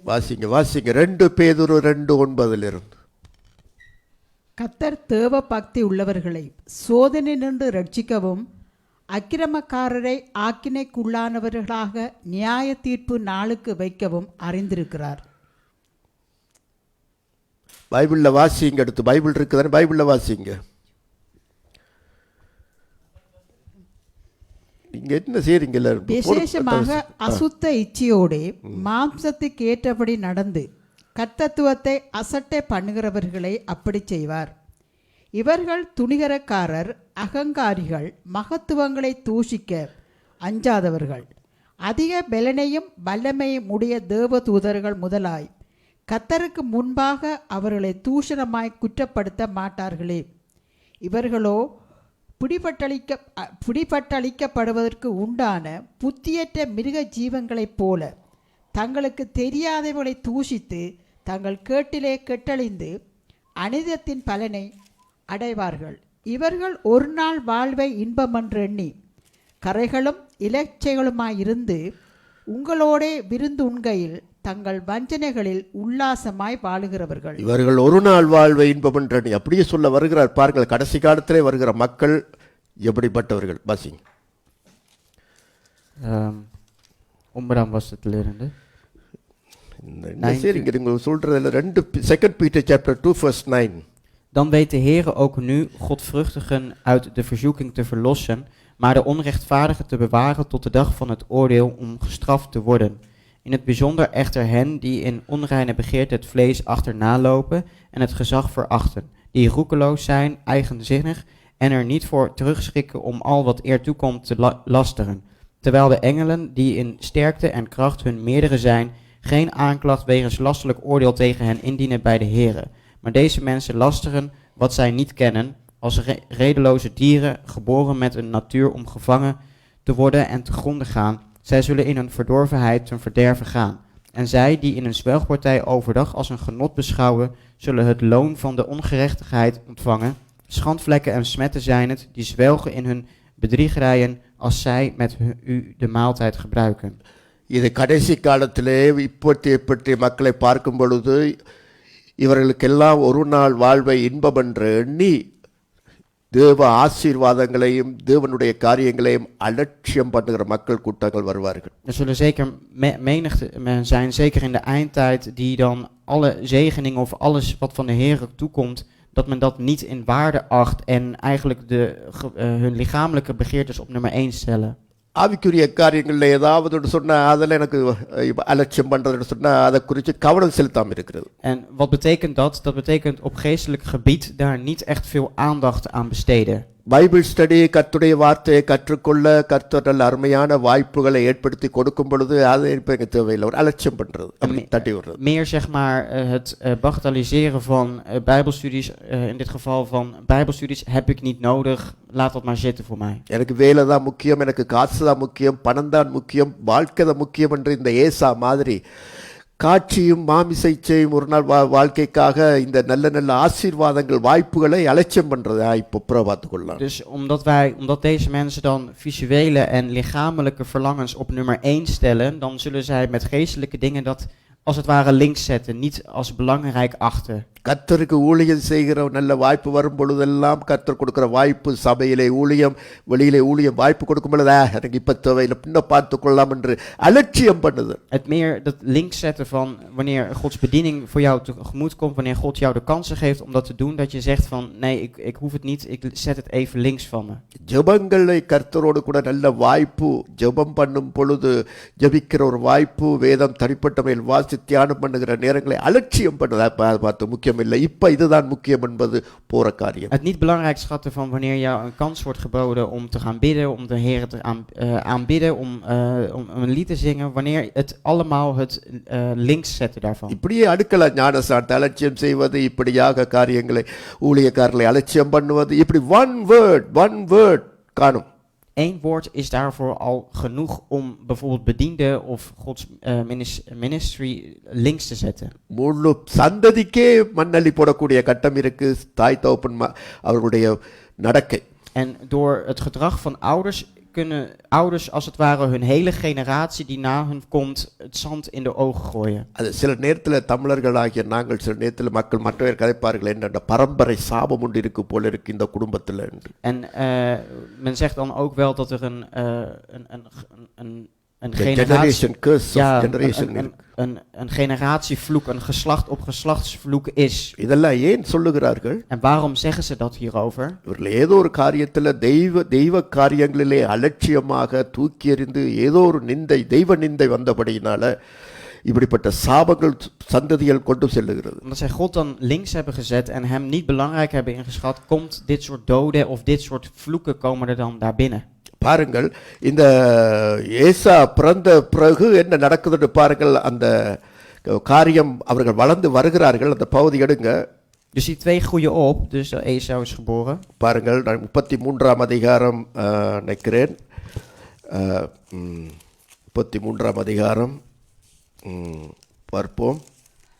வாசிங்க 2 பேதுரு 2:9ல இருந்து. கர்த்தர் தேவ பக்தி உள்ளவர்களை சோதனை நின்று ரட்சிக்கவும், அக்கிரமக்காரரை ஆக்கினைக்குள்ளானவர்களாக நியாய தீர்ப்பு நாளுக்கு வைக்கவும் அறிந்திருக்கிறார். பைபிளில் வாசிங்க, அடுத்து பைபிள் இருக்குதானே, பைபிளில் வாசிங்க. நீங்க என்ன செய்றீங்க? விசேஷமாக அசுத்த இச்சையோடே மாம்சத்துக்கு ஏற்றபடி நடந்து கர்த்தத்துவத்தை அசட்டை பண்ணுகிறவர்களை அப்படி செய்வார். இவர்கள் துணிகரக்காரர், அகங்காரிகள், மகத்துவங்களை தூஷிக்க அஞ்சாதவர்கள், அதிக பலனையும் வல்லமையும் உடைய தேவதூதர்கள் முதலாய் கர்த்தருக்கு முன்பாக அவர்களை தூஷணமாய் குற்றப்படுத்த மாட்டார்களே. இவர்களோ பிடிபட்டளிக்கப்படுவதற்கு உண்டான புத்தியற்ற மிருக ஜீவங்களைப் போல தங்களுக்கு தெரியாதவர்களை தூஷித்து தங்கள் கேட்டிலே கெட்டழிந்து அனிதத்தின் பலனை அடைவார்கள். இவர்கள் ஒரு நாள் வாழ்வை இன்பமென்று எண்ணி கரைகளும் இலச்சைகளுமாயிருந்து உங்களோடே விருந்து உண்கையில் தங்கள் வஞ்சனைகளில் உல்லாசமாய் வாழுகிறவர்கள். இவர்கள் ஒரு நாள் வாழ்வை இன்பமென்று எண்ணி, அப்படியே சொல்ல வருகிறார். பாருங்கள், கடைசி காலத்திலே வருகிற மக்கள் எப்படிப்பட்டவர்கள். வாசிங்க. 9ஆம் வசனத்திலிருந்து. என்ன சரிங்க நீங்கள் சொல்றதுல 2 Peter chapter 2 verse 9. Dan weet de Heere ook nu godvruchtigen uit de verzoeking te verlossen, maar de onrechtvaardigen te bewaren tot de dag van het oordeel om gestraft te worden. In het bijzonder echter hen die in onreine begeerte het vlees achterna lopen en het gezag verachten, die roekeloos zijn, eigenzinnig en er niet voor terugschrikken om al wat eer toekomt te lasteren. Terwijl de engelen, die in sterkte en kracht hun meerdere zijn, geen aanklacht wegens lastelijk oordeel tegen hen indienen bij de Heere. Maar deze mensen lasteren wat zij niet kennen, als redeloze dieren, geboren met een natuur om gevangen te worden en te gronden gaan. Zij zullen in hun verdorvenheid ten verderven gaan. En zij die in een zwelgpartij overdag als een genot beschouwen, zullen het loon van de ongerechtigheid ontvangen. Schandvlekken en smetten zijn het, die zwelgen in hun bedriegerijen, als zij met u de maaltijd gebruiken. இது கடைசி காலத்திலே இப்படி மக்களை பார்க்கும் பொழுது இவர்களுக்கெல்லாம் ஒரு நாள் வாழ்வை இன்பமென்று எண்ணி தேவ ஆசீர்வாதங்களையும் தேவனுடைய காரியங்களையும் அலட்சியம் பண்ணுகிற மக்கள் கூட்டங்கள் வருவார்கள். Er zullen zeker menigte zijn, zeker in de eindtijd, die dan alle zegeningen of alles wat van de Heer toekomt, dat men dat niet in waarde acht en eigenlijk hun lichamelijke begeertes op nummer 1 stellen. ஆவிக்குரிய காரியங்களில் ஏதாவது சொன்னால் அதில் எனக்கு அலட்சியம் பண்ணுறதுன்னு சொன்னால் அதை குறித்து கவனம் செலுத்தாமல் இருக்கிறது. En wat betekent dat? Dat betekent op geestelijk gebied daar niet echt veel aandacht aan besteden. Bible study, கர்த்தருடைய வார்த்தையை கற்றுக்கொள்ள கர்த்தர் நல்ல அருமையான வாய்ப்புகளை ஏற்படுத்தி கொடுக்கும் பொழுது அதை இப்போ எனக்கு தேவையில்லை, ஒரு அலட்சியம் பண்ணுறது, அப்படி தட்டி விடுறது. Meer zeg maar het bagatelliseren van bijbelstudies, in dit geval van bijbelstudies heb ik niet nodig, laat dat maar zitten voor mij. எனக்கு வேலை தான் முக்கியம், எனக்கு காசு தான் முக்கியம், பணம் தான் முக்கியம், வாழ்க்கை தான் முக்கியம் என்று இந்த ஏசா மாதிரி காட்சியும் மாமிசைச்சையும் ஒரு நாள் வாழ்க்கைக்காக இந்த நல்ல நல்ல ஆசீர்வாதங்கள் வாய்ப்புகளை அலட்சியம் பண்றது இப்போ பார்த்துக்கொள்ளலாம். Dus omdat deze mensen dan visuele en lichamelijke verlangens op nummer 1 stellen, dan zullen zij met geestelijke dingen dat als het ware links zetten, niet als belangrijk achten. கர்த்தருக்கு ஊழியம் செய்கிற நல்ல வாய்ப்பு வரும் பொழுதெல்லாம் கர்த்தர் கொடுக்கிற வாய்ப்பு, சபையிலே ஊழியம், வெளியிலே ஊழியம் வாய்ப்பு கொடுக்கும் பொழுது எனக்கு இப்ப தேவையில்லை, பின்ன பார்த்துக்கொள்ளலாம் என்று அலட்சியம் பண்ணுது. Het meer dat links zetten van wanneer Gods bediening voor jou tegemoet komt, wanneer God jou de kansen geeft om dat te doen, dat je zegt van nee, ik hoef het niet, ik zet het even links van me. ஜெபங்களை கர்த்தரோடு கூட நல்ல வாய்ப்பு, ஜெபம் பண்ணும் பொழுது ஜெபிக்கிற ஒரு வாய்ப்பு, வேதம் தனிப்பட்ட மேல் வாசி தியானம் பண்ணுகிற நேரங்களை அலட்சியம் பண்ணுது. பார்த்து முக்கியம் இல்லை, இப்ப இதுதான் முக்கியம் என்பது போற காரியம். Het niet belangrijk schatten van wanneer jou een kans wordt geboden om te gaan bidden, om de Heer te aanbidden, om een lied te zingen, wanneer het allemaal het links zetten daarvan. இப்படியே அடுக்கல ஞானசானத்தை அலட்சியம் செய்வது, இப்படியாக காரியங்களை ஊழியக்காரர்களை அலட்சியம் பண்ணுவது, இப்படி one word காணும். Eén woord is daarvoor al genoeg om bijvoorbeeld bediende of Gods ministry links te zetten. முழு சந்ததிக்கே மண்ணள்ளி போடக்கூடிய கட்டம் இருக்கு தாய் தகப்பன் அவர்களுடைய நடக்கை. En door het gedrag van ouders kunnen ouders als het ware hun hele generatie die na hun komt het zand in de ogen gooien. அது சில நேரத்தில் தமிழர்களாகிய நாங்கள் சில நேரத்தில் மக்கள் மற்றவர் கதைப்பார்கள் என்ன பரம்பரை சாபம் ஒன்று இருக்கு போல இருக்கு இந்த குடும்பத்தில். En men zegt dan ook wel dat er een generation curse, ja, generation een generatievloek, een geslacht op geslachtsvloek is. இதெல்லாம் ஏன் சொல்லுகிறார்கள்? En waarom zeggen ze dat hierover? இவர்கள் ஏதோ ஒரு காரியத்தில் தெய்வ காரியங்களிலே அலட்சியமாக தூக்கி எறிந்து ஏதோ ஒரு நிந்தை, தெய்வ நிந்தை வந்தபடியினால இப்படிப்பட்ட சாபங்கள் சந்ததிகள் கொண்டு செல்லுகிறது. Omdat zij God dan links hebben gezet en hem niet belangrijk hebben ingeschat, komt dit soort doden of dit soort vloeken komen er dan daar binnen. பாருங்கள், இந்த ஏசா பிறந்த பிறகு என்ன நடக்குதுன்னு பாருங்கள். அந்த காரியம் அவர்கள் வளர்ந்து வருகிறார்கள், அந்த பகுதி எடுங்க. Dus die 2 groeien op, dus Esau is geboren. பாருங்கள், நான் 33ஆம் அதிகாரம் நினைக்கிறேன், 33ஆம் அதிகாரம் பார்ப்போம்.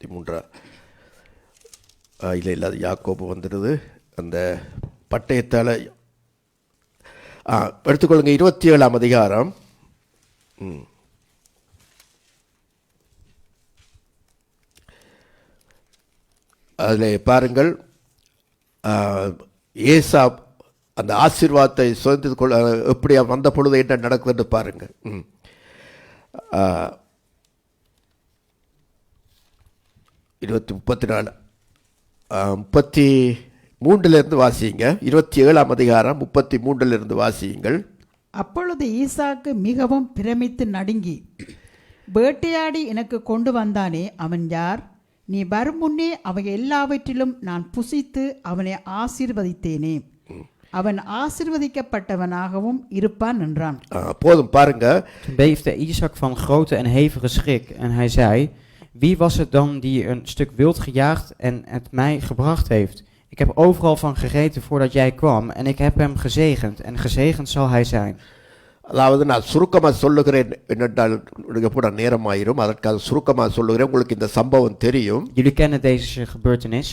33 இல்லை அது யாக்கோபு வந்துடுது. அந்த பட்டயத்தால் எடுத்துக்கொள்ளுங்க. 27ஆம் அதிகாரம் அதில் பாருங்கள், ஏசா அந்த ஆசீர்வாதத்தை சுதந்திர கொள்ள எப்படி வந்த பொழுது என்ன நடக்குதுன்னு பாருங்கள். 34 33 வாசியுங்க. 27ஆம் அதிகாரம் 33 வாசியுங்கள். அப்பொழுது ஈசாக்கு மிகவும் பிரமித்து நடுங்கி, வேட்டையாடி எனக்கு கொண்டு வந்தானே அவன் யார்? நீ வரும் முன்னே அவை எல்லாவற்றிலும் நான் புசித்து அவனை ஆசீர்வதித்தேனே. அவன் ஆசீர்வதிக்கப்பட்டவனாகவும் இருப்பான் என்றான். போதும் பாருங்க. Toen beefde Isaac van grote en hevige schrik en hij zei, wie was het dan die een stuk wild gejaagd en het mij gebracht heeft? Ik heb overal van gegeten voordat jij kwam en ik heb hem gezegend en gezegend zal hij zijn. அதாவது நான் சுருக்கமாக சொல்லுகிறேன், என்னென்றால் கூட நேரமாயிரும், அதற்காக சுருக்கமாக சொல்லுகிறேன். உங்களுக்கு இந்த சம்பவம் தெரியும். Jullie kennen deze gebeurtenis.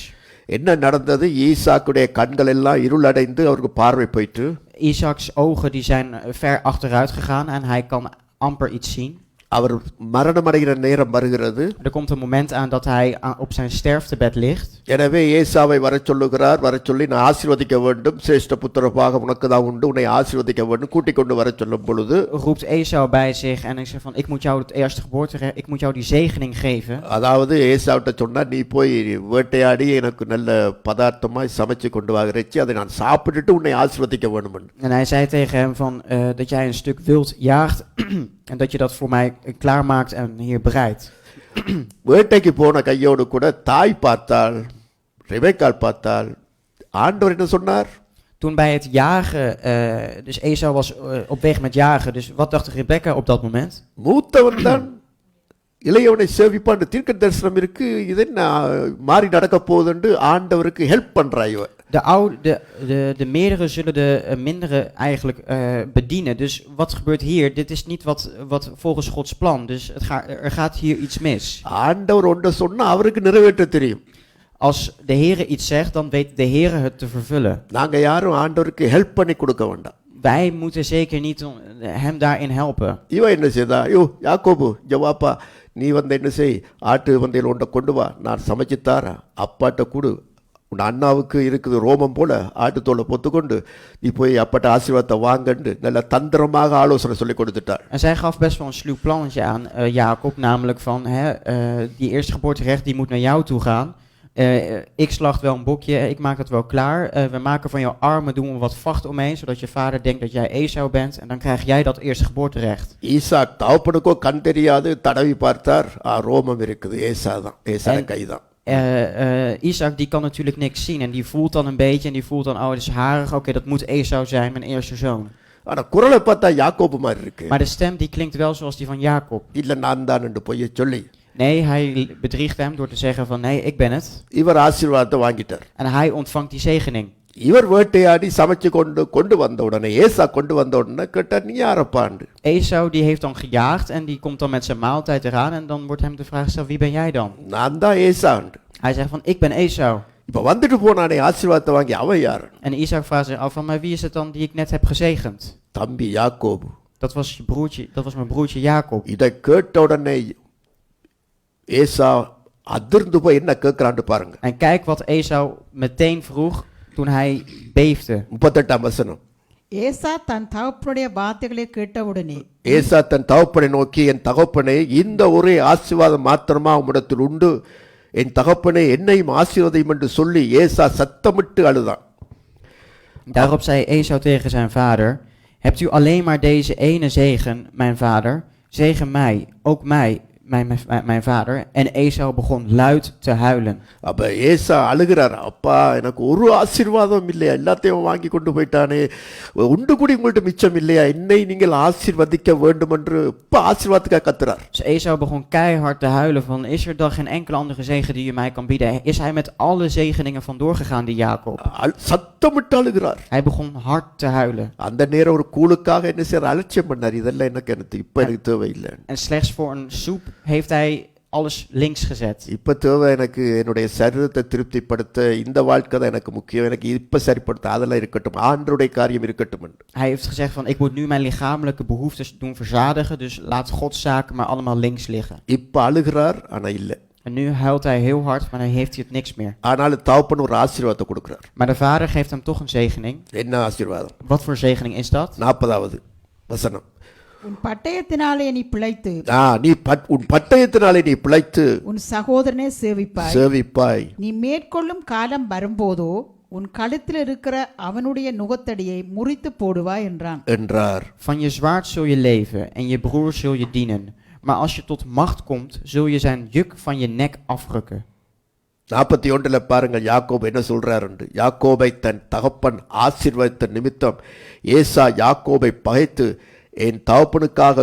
என்ன நடந்தது? ஈசாக்குடைய கண்கள் எல்லாம் இருளடைந்து அவருக்கு பார்வை போயிட்டு. Isaac's ogen die zijn ver achteruit gegaan en hij kan amper iets zien. அவர் மரணமடைகிற நேரம் வருகிறது. Er komt een moment aan dat hij op zijn sterftebed ligt. எனவே ஏசாவை வரச் சொல்லுகிறார். வரச் சொல்லி நான் ஆசீர்வதிக்க வேண்டும், சிரேஷ்ட புத்திரபாக உனக்கு தான் உண்டு, உன்னை ஆசீர்வதிக்க வேண்டும் கூட்டிக் கொண்டு வரச் சொல்லும் பொழுது Roept Esau bij zich en hij zegt van, ik moet jou het eerste geboorterecht, ik moet jou die zegening geven. அதாவது ஏசாவிட்ட சொன்னார், நீ போய் வேட்டையாடி எனக்கு நல்ல பதார்த்தமாய் சமைச்சு கொண்டு வாகிறச்சு, அதை நான் சாப்பிட்டுட்டு உன்னை ஆசீர்வதிக்க வேண்டும். En hij zei tegen hem van, dat jij een stuk wild jaagt en dat je dat voor mij klaarmaakt en hier bereidt. வேட்டைக்கு போன கையோடு கூட தாய் பார்த்தால், ரெபெக்காள் பார்த்தால், ஆண்டவர் என்ன சொன்னார்? Toen bij het jagen, dus Esau was op weg met jagen, dus wat dacht Rebekka op dat moment? மூத்தவன் தான் இளையவனை சேவிப்பான் தீர்க்க தரிசனம் இருக்கு, இது என்ன மாறி நடக்க போகுதுன்னு ஆண்டவருக்கு ஹெல்ப் பண்றா இவ. De meerdere zullen de mindere eigenlijk bedienen. Dus wat gebeurt hier? Dit is niet wat volgens Gods plan. Dus er gaat hier iets mis. ஆண்டவர் ஒன்றை சொன்னா அவருக்கு நிறைவேற்ற தெரியும். Als de Heere iets zegt, dan weet de Heere het te vervullen. நாங்க யாரும் ஆண்டவருக்கு help பண்ணி கொடுக்க வேண்டாம். Wij moeten zeker niet hem daarin helpen. இவன் என்ன செய்தா? ஐயோ யாக்கோபு ஜவாப்பா, நீ வந்து என்ன செய், ஆட்டு வந்தையில் ஒன்றை கொண்டு வா, நான் சமைச்சு தாரேன், அப்பாட்ட கொடு, உன் அண்ணாவுக்கு இருக்குது ரோமம் போல ஆட்டுத்தோலை பொத்துக்கொண்டு நீ போய் அப்பாட்ட ஆசீர்வாதத்தை வாங்கன்னு நல்ல தந்திரமாக ஆலோசனை சொல்லி கொடுத்துட்டார். En zij gaf best wel een sluw plannetje aan Jacob, namelijk van die eerstgeboorterecht die moet naar jou toe gaan. Ik slacht wel een bokje, ik maak het wel klaar. We maken van jouw armen, doen we wat vacht omheen, zodat je vader denkt dat jij Esau bent. En dan krijg jij dat eerstgeboorterecht. Isaac தகப்பனுக்கோ கண் தெரியாது, தடவி பார்த்தார், ரோமம் இருக்குது, ஏசா தான், ஏசா கை தான். Isaac die kan natuurlijk niks zien en die voelt dan een beetje en die voelt dan, oh het is harig, oké, dat moet Esau zijn, mijn eerste zoon. ஆனா குரலை பார்த்தா யாக்கோபு மாதிரி இருக்கு. Maar de stem die klinkt wel zoals die van Jacob. இல்ல நான் தான் என்று பொய்ய சொல்லி. Nee, hij bedriegt hem door te zeggen van nee, ik ben het. இவர் ஆசீர்வாதத்தை வாங்கிட்டார். En hij ontvangt die zegening. இவர் வேட்டையாடி சமைச்சு கொண்டு வந்த உடனே, ஏசா கொண்டு வந்த உடனே கேட்டார், நீ யாரப்பாண்டு? Esau die heeft dan gejaagd en die komt dan met zijn maaltijd eraan en dan wordt hem de vraag gesteld, wie ben jij dan? நான் தான் ஏசாண்டு. Hij zegt van ik ben Esau. இப்ப வந்துட்டு போனானே ஆசீர்வாதத்தை வாங்கி அவன் யார்? En Isaac vraagt zich af van, maar wie is het dan die ik net heb gezegend? தம்பி யாக்கோபு. Dat was mijn broertje Jacob. இதை கேட்ட உடனே ஏசா அதிர்ந்து போய் என்ன கேட்கிறான்னு பாருங்க. En kijk wat Esau meteen vroeg toen hij beefde. 38ஆம் வசனம். ஏசா தன் தகப்பனுடைய வார்த்தைகளை கேட்டவுடனே ஏசா தன் தகப்பனை நோக்கி, என் தகப்பனே, இந்த ஒரே ஆசீர்வாதம் மாத்திரமா உம்மிடத்தில் உண்டு, என் தகப்பனே என்னையும் ஆசீர்வதியும் என்று சொல்லி ஏசா சத்தமிட்டு அழுதான். Daarop zei Esau tegen zijn vader, hebt u alleen maar deze ene zegen, mijn vader? Zegen mij, ook mij, mijn vader. En Esau begon luid te huilen. அப்ப ஏசா அழுகிறார், அப்பா எனக்கு ஒரு ஆசீர்வாதம் இல்லையா, எல்லாத்தையும் வாங்கி கொண்டு போயிட்டானே, உண்டு கூடி உங்கள்ட்ட மிச்சம் இல்லையா, என்னை நீங்கள் ஆசீர்வதிக்க வேண்டும் என்று இப்ப ஆசீர்வாதத்துக்காக கத்துறார். Dus Esau begon keihard te huilen van, is er dan geen enkele andere zegen die u mij kan bieden? Is hij met alle zegeningen vandoor gegaan, die Jacob? சத்தமிட்டு அழுகிறார். Hij begon hard te huilen. அந்த நேரம் ஒரு கூழுக்காக என்ன செய்யற அலட்சியம் பண்ணார், இதெல்லாம் எனக்கு இப்ப எனக்கு தேவையில்லை. En slechts voor een soep heeft hij alles links gezet. இப்ப தேவை எனக்கு என்னுடைய சரீரத்தை திருப்திப்படுத்த, இந்த வாழ்க்கை தான் எனக்கு முக்கியம், எனக்கு இப்ப சரிப்படுத்த, அதெல்லாம் இருக்கட்டும், ஆண்டவருடைய காரியம் இருக்கட்டும். Hij heeft gezegd van, ik moet nu mijn lichamelijke behoeftes doen verzadigen, dus laat Gods zaken maar allemaal links liggen. இப்ப அழுகிறார், ஆனா இல்ல. En nu huilt hij heel hard, maar dan heeft hij het niks meer. ஆனாலும் தகப்பன் ஒரு ஆசீர்வாதத்தை கொடுக்கிறார். Maar de vader geeft hem toch een zegening. என்ன ஆசீர்வாதம்? Wat voor zegening is dat? 40வது வசனம். உன் பட்டயத்தினாலே நீ பிழைத்து உன் பட்டயத்தினாலே நீ பிழைத்து உன் சகோதரனை சேவிப்பாய். சேவிப்பாய். நீ மேற்கொள்ளும் காலம் வரும்போதோ உன் கழுத்தில் இருக்கிற அவனுடைய நுகத்தடியை முறித்து போடுவாய் என்றார். Van je zwaard zul je leven en je broer zul je dienen. Maar als je tot macht komt, zul je zijn juk van je nek afrukken. 41 பாருங்கள் யாக்கோபு என்ன சொல்றாரு. யாக்கோபை தன் தகப்பன் ஆசீர்வதித்த நிமித்தம் ஏசா யாக்கோபை பகைத்து என் தகப்பனுக்காக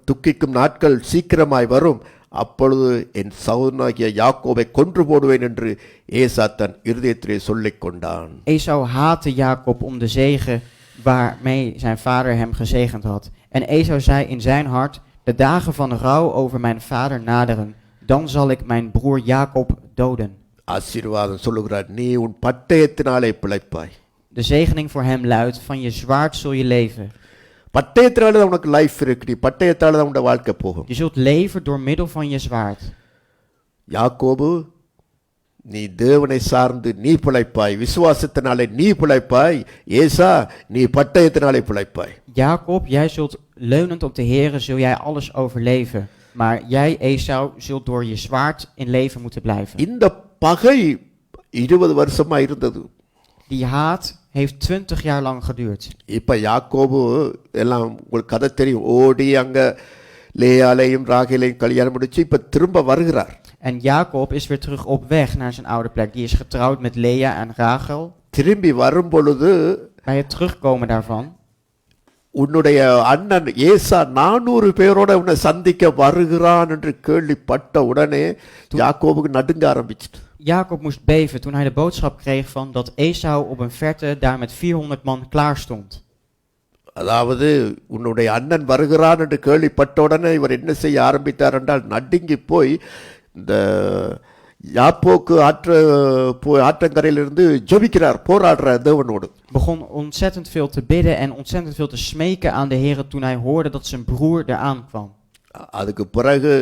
துக்கிக்கும் நாட்கள் சீக்கிரமாய் வரும், அப்பொழுது என் சகோதரனாகிய யாக்கோபை கொன்று போடுவேன் என்று ஏசா தன் இருதயத்திலே சொல்லிக் கொண்டான். Esau haatte Jacob om de zegen waarmee zijn vader hem gezegend had. En Esau zei in zijn hart, de dagen van rouw over mijn vader naderen. Dan zal ik mijn broer Jacob doden. ஆசீர்வாதம் சொல்லுகிறார், நீ உன் பட்டயத்தினாலே பிழைப்பாய். De zegening voor hem luidt, van je zwaard zul je leven. பட்டயத்தினால தான் உனக்கு life இருக்கு, நீ பட்டயத்தால தான் உன் வாழ்க்கை போகும். Je zult leven door middel van je zwaard. யாக்கோபு, நீ தேவனை சார்ந்து நீ பிழைப்பாய், விசுவாசத்தினாலே நீ பிழைப்பாய். ஏசா, நீ பட்டயத்தினாலே பிழைப்பாய். Jacob, jij zult leunend op de Heere, zul jij alles overleven. Maar jij, Esau, zult door je zwaard in leven moeten blijven. இந்த பகை 20 வருஷமா இருந்தது. Die haat heeft 20 jaar lang geduurd. இப்ப யாக்கோபு எல்லாம் உங்களுக்கு கதை தெரியும், ஓடி அங்க லேயாலையும் ராகேலையும் கல்யாணம் முடிச்சு இப்ப திரும்ப வருகிறார். En Jacob is weer terug op weg naar zijn oude plek. Die is getrouwd met Lea en Rachel. திரும்பி வரும் பொழுது Bij het terugkomen daarvan, உன்னுடைய அண்ணன் ஏசா 400 பேரோட உன்னை சந்திக்க வருகிறான் என்று கேள்விப்பட்ட உடனே யாக்கோபுக்கு நடுங்க ஆரம்பிச்சிட்டு. Jacob moest beven toen hij de boodschap kreeg van dat Esau op een verte daar met 400 man klaar stond. அதாவது உன்னுடைய அண்ணன் வருகிறான் என்று கேள்விப்பட்ட உடனே இவர் என்ன செய்ய ஆரம்பித்தார் என்றால், நடுங்கி போய் இந்த யாப்போக்கு ஆற்றங்கரையிலிருந்து ஜெபிக்கிறார், போராடுற தேவனோடு. Begon ontzettend veel te bidden en ontzettend veel te smeken aan de Heere toen hij hoorde dat zijn broer eraan kwam. அதுக்கு பிறகு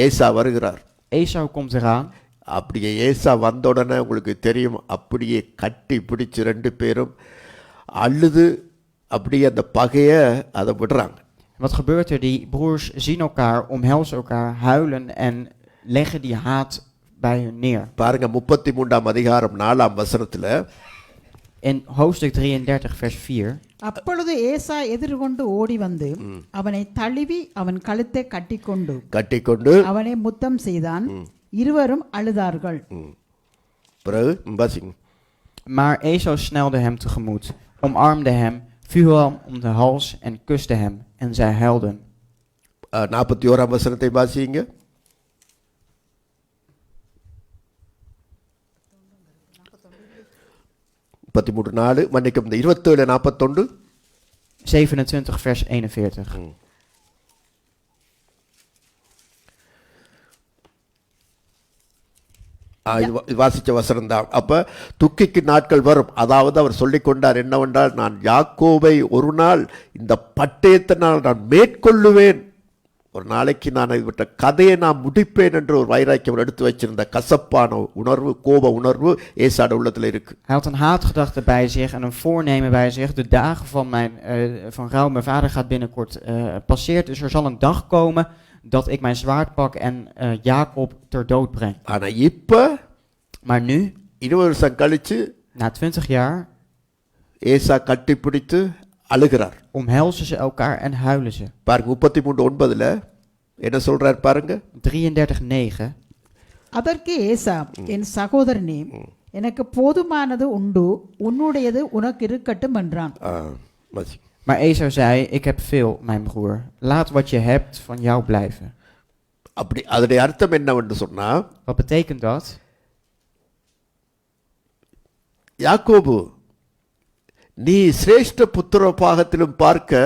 ஏசா வருகிறார். Esau komt eraan. அப்படியே ஏசா வந்த உடனே உங்களுக்கு தெரியும், அப்படியே கட்டி பிடிச்சு 2 பேரும் அழுது அப்படியே அந்த பகைய அதை விடுறாங்க. Wat gebeurt er? Die broers zien elkaar, omhelzen elkaar, huilen en leggen die haat bij hun neer. பாருங்க 33ஆம் அதிகாரம் 4ஆம் வசனத்துல, In hoofdstuk 33 vers 4. அப்பொழுது ஏசா எதிர்கொண்டு ஓடி வந்து அவனை தழுவி அவன் கழுத்தை கட்டிக்கொண்டு அவனை முத்தம் செய்தான். இருவரும் அழுதார்கள். பிறகு வாசிங்க. Maar Esau snelde hem tegemoet, omarmde hem, viel hem om de hals en kuste hem, en zij huilden. 41ஆம் வசனத்தை வாசிங்க. 33:4 மன்னிக்கும், 27:41. 27 vers 41. இது வாசிச்ச வசனம் தான். அப்ப துக்கிக்கு நாட்கள் வரும், அதாவது அவர் சொல்லிக் கொண்டார் என்னவென்றால், நான் யாக்கோபை ஒரு நாள் இந்த பட்டயத்தினால் நான் மேற்கொள்ளுவேன், ஒரு நாளைக்கு நான் இவற்ற கதையை நான் முடிப்பேன் என்று ஒரு வைராக்கியம் எடுத்து வச்சிருந்த கசப்பான உணர்வு, கோப உணர்வு ஏசாட உள்ளத்துல இருக்கு. Hij had een haatgedachte bij zich en een voornemen bij zich. De dagen van rouw, mijn vader gaat binnenkort passeert, dus er zal een dag komen dat ik mijn zwaard pak en Jacob ter dood breng. ஆனா இப்ப Maar nu, 20 வருஷம் கழிச்சு, na 20 jaar, ஏசா கட்டி பிடித்து அழுகிறார். omhelzen ze elkaar en huilen ze. பாருங்க 33:9 என்ன சொல்றார் பாருங்க. 33:9. அதற்கு ஏசா, என் சகோதரனே, எனக்கு போதுமானது உண்டு, உன்னுடையது உனக்கு இருக்கட்டும் என்றான். Maar Esau zei, ik heb veel, mijn broer. Laat wat je hebt van jou blijven. அப்படி அதோட அர்த்தம் என்னவென்று சொன்னா, Wat betekent dat? யாக்கோபு, நீ சிரேஷ்ட புத்திர பாகத்திலும் பார்க்க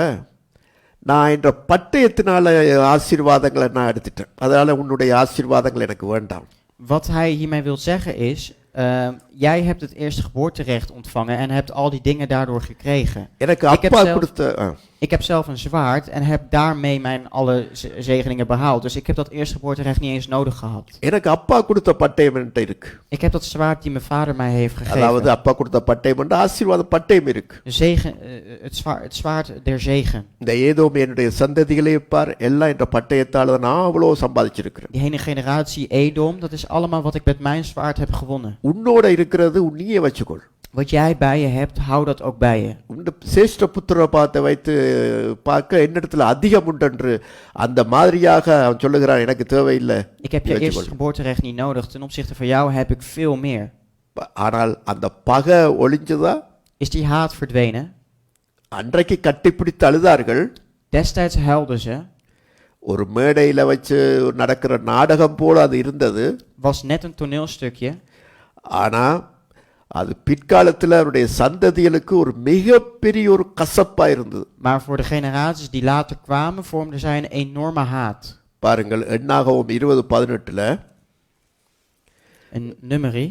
நான் என்ற பட்டயத்தினால ஆசீர்வாதங்களை நான் எடுத்துட்டேன், அதனால உன்னுடைய ஆசீர்வாதங்கள் எனக்கு வேண்டாம். Wat hij hiermee wil zeggen is, jij hebt het eerste geboorterecht ontvangen en hebt al die dingen daardoor gekregen. எனக்கு அப்பா கொடுத்த Ik heb zelf een zwaard en heb daarmee mijn alle zegeningen behaald. Dus ik heb dat eerstgeboorterecht niet eens nodig gehad. எனக்கு அப்பா கொடுத்த பட்டயம் என்கிட்ட இருக்கு. Ik heb dat zwaard die mijn vader mij heeft அதாவது gegeven. அப்பா கொடுத்த பட்டயம் என்ற ஆசீர்வாத பட்டயம் இருக்கு. De zegen, het zwaard der zegen. இந்த ஏதோம் என்னுடைய சந்ததிகளே பார் எல்லாம் என்ற பட்டயத்தால் தான் நான் அவ்வளோ சம்பாதிச்சிருக்கிறேன். Die hele generatie Edom, dat is allemaal wat ik met mijn zwaard heb gewonnen. உன்னோட இருக்கிறது நீயே வச்சுக்கொள். Wat jij bij je hebt, hou dat ook bij je. இந்த சேஷ்ட புத்திர பாத்தை வைத்து பார்க்க என்னிடத்துல அதிகம் உண்டென்று அந்த மாதிரியாக அவன் சொல்லுகிறான், எனக்கு தேவையில்லை. Ik heb je eerstgeboorterecht niet nodig. Ten opzichte van jou heb ik veel meer. ஆனால் அந்த பகை ஒளிஞ்சதா? Is die haat verdwenen? அன்றைக்கு கட்டிப்பிடித்து அழுதார்கள். Destijds huilden ze. ஒரு மேடையில் வச்சு நடக்கிற நாடகம் போல அது இருந்தது. Was net een toneelstukje. ஆனால் அது பிற்காலத்தில் அவருடைய சந்ததிகளுக்கு ஒரு மிகப்பெரிய ஒரு கசப்பா இருந்தது. Maar voor de generaties die later kwamen, vormden zij een enorme haat. பாருங்கள், எண்ணாகமம் 20:18. Een nummerie.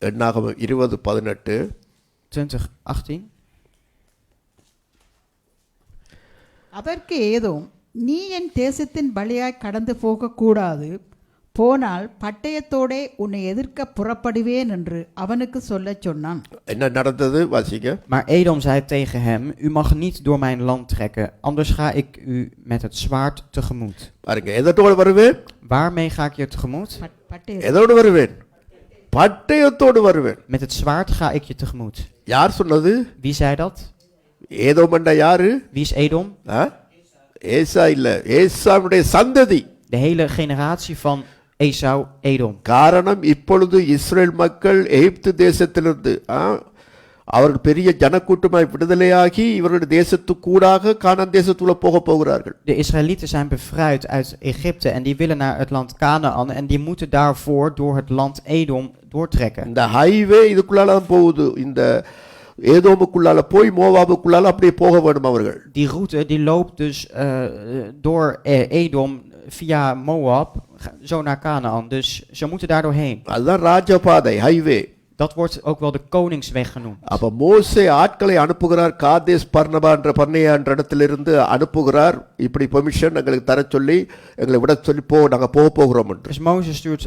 எண்ணாகமம் 20:18. 20:18. அதற்கு ஏதோம், நீ என் தேசத்தின் வழியாய் கடந்து போகக்கூடாது, போனால் பட்டயத்தோடே உன்னை எதிர்க்க புறப்படுவேன் என்று அவனுக்கு சொல்லச் சொன்னான். என்ன நடந்தது வாசிங்க. Maar Edom zei tegen hem, u mag niet door mijn land trekken, anders ga ik u met het zwaard tegemoet. பாருங்க, எதோடு வருவேன்? Waarmee ga ik je tegemoet? எதோடு வருவேன்? பட்டயத்தோடு வருவேன். Met het zwaard ga ik je tegemoet. யார் சொன்னது? Wie zei dat? ஏதோமண்டா யாரு? Wie is Edom? ஏசா இல்ல, ஏசாவுடைய சந்ததி. De hele generatie van Esau, Edom. காரணம், இப்பொழுது இஸ்ரேல் மக்கள் எகிப்து தேசத்திலிருந்து அவர்கள் பெரிய ஜனக்கூட்டமாய் விடுதலையாகி இவர்களுடைய தேசத்துக்கூடாக கானான் தேசத்துக்குள்ள போகிறார்கள். De Israëlieten zijn bevrijd uit Egypte en die willen naar het land Canaan en die moeten daarvoor door het land Edom doortrekken. இந்த ஹைவே இதுக்குள்ளால தான் போகுது. இந்த ஏதோமுக்குள்ளால போய் மோவாபுக்குள்ளால அப்படியே போக வேண்டும் அவர்கள். Die route die loopt dus door Edom via Moab zo naar Canaan. Dus ze moeten daar doorheen. அதுதான் ராஜபாதை, highway. Dat wordt ook wel de koningsweg genoemd. அப்ப மோசே ஆட்களை அனுப்புகிறார். காதேஸ் பர்னபா என்ற பர்னேயா என்ற இடத்திலிருந்து அனுப்புகிறார். இப்படி பெர்மிஷன் எங்களுக்கு தர சொல்லி எங்களை விட சொல்லி நாங்க போகிறோம் என்று. Dus Mozes stuurt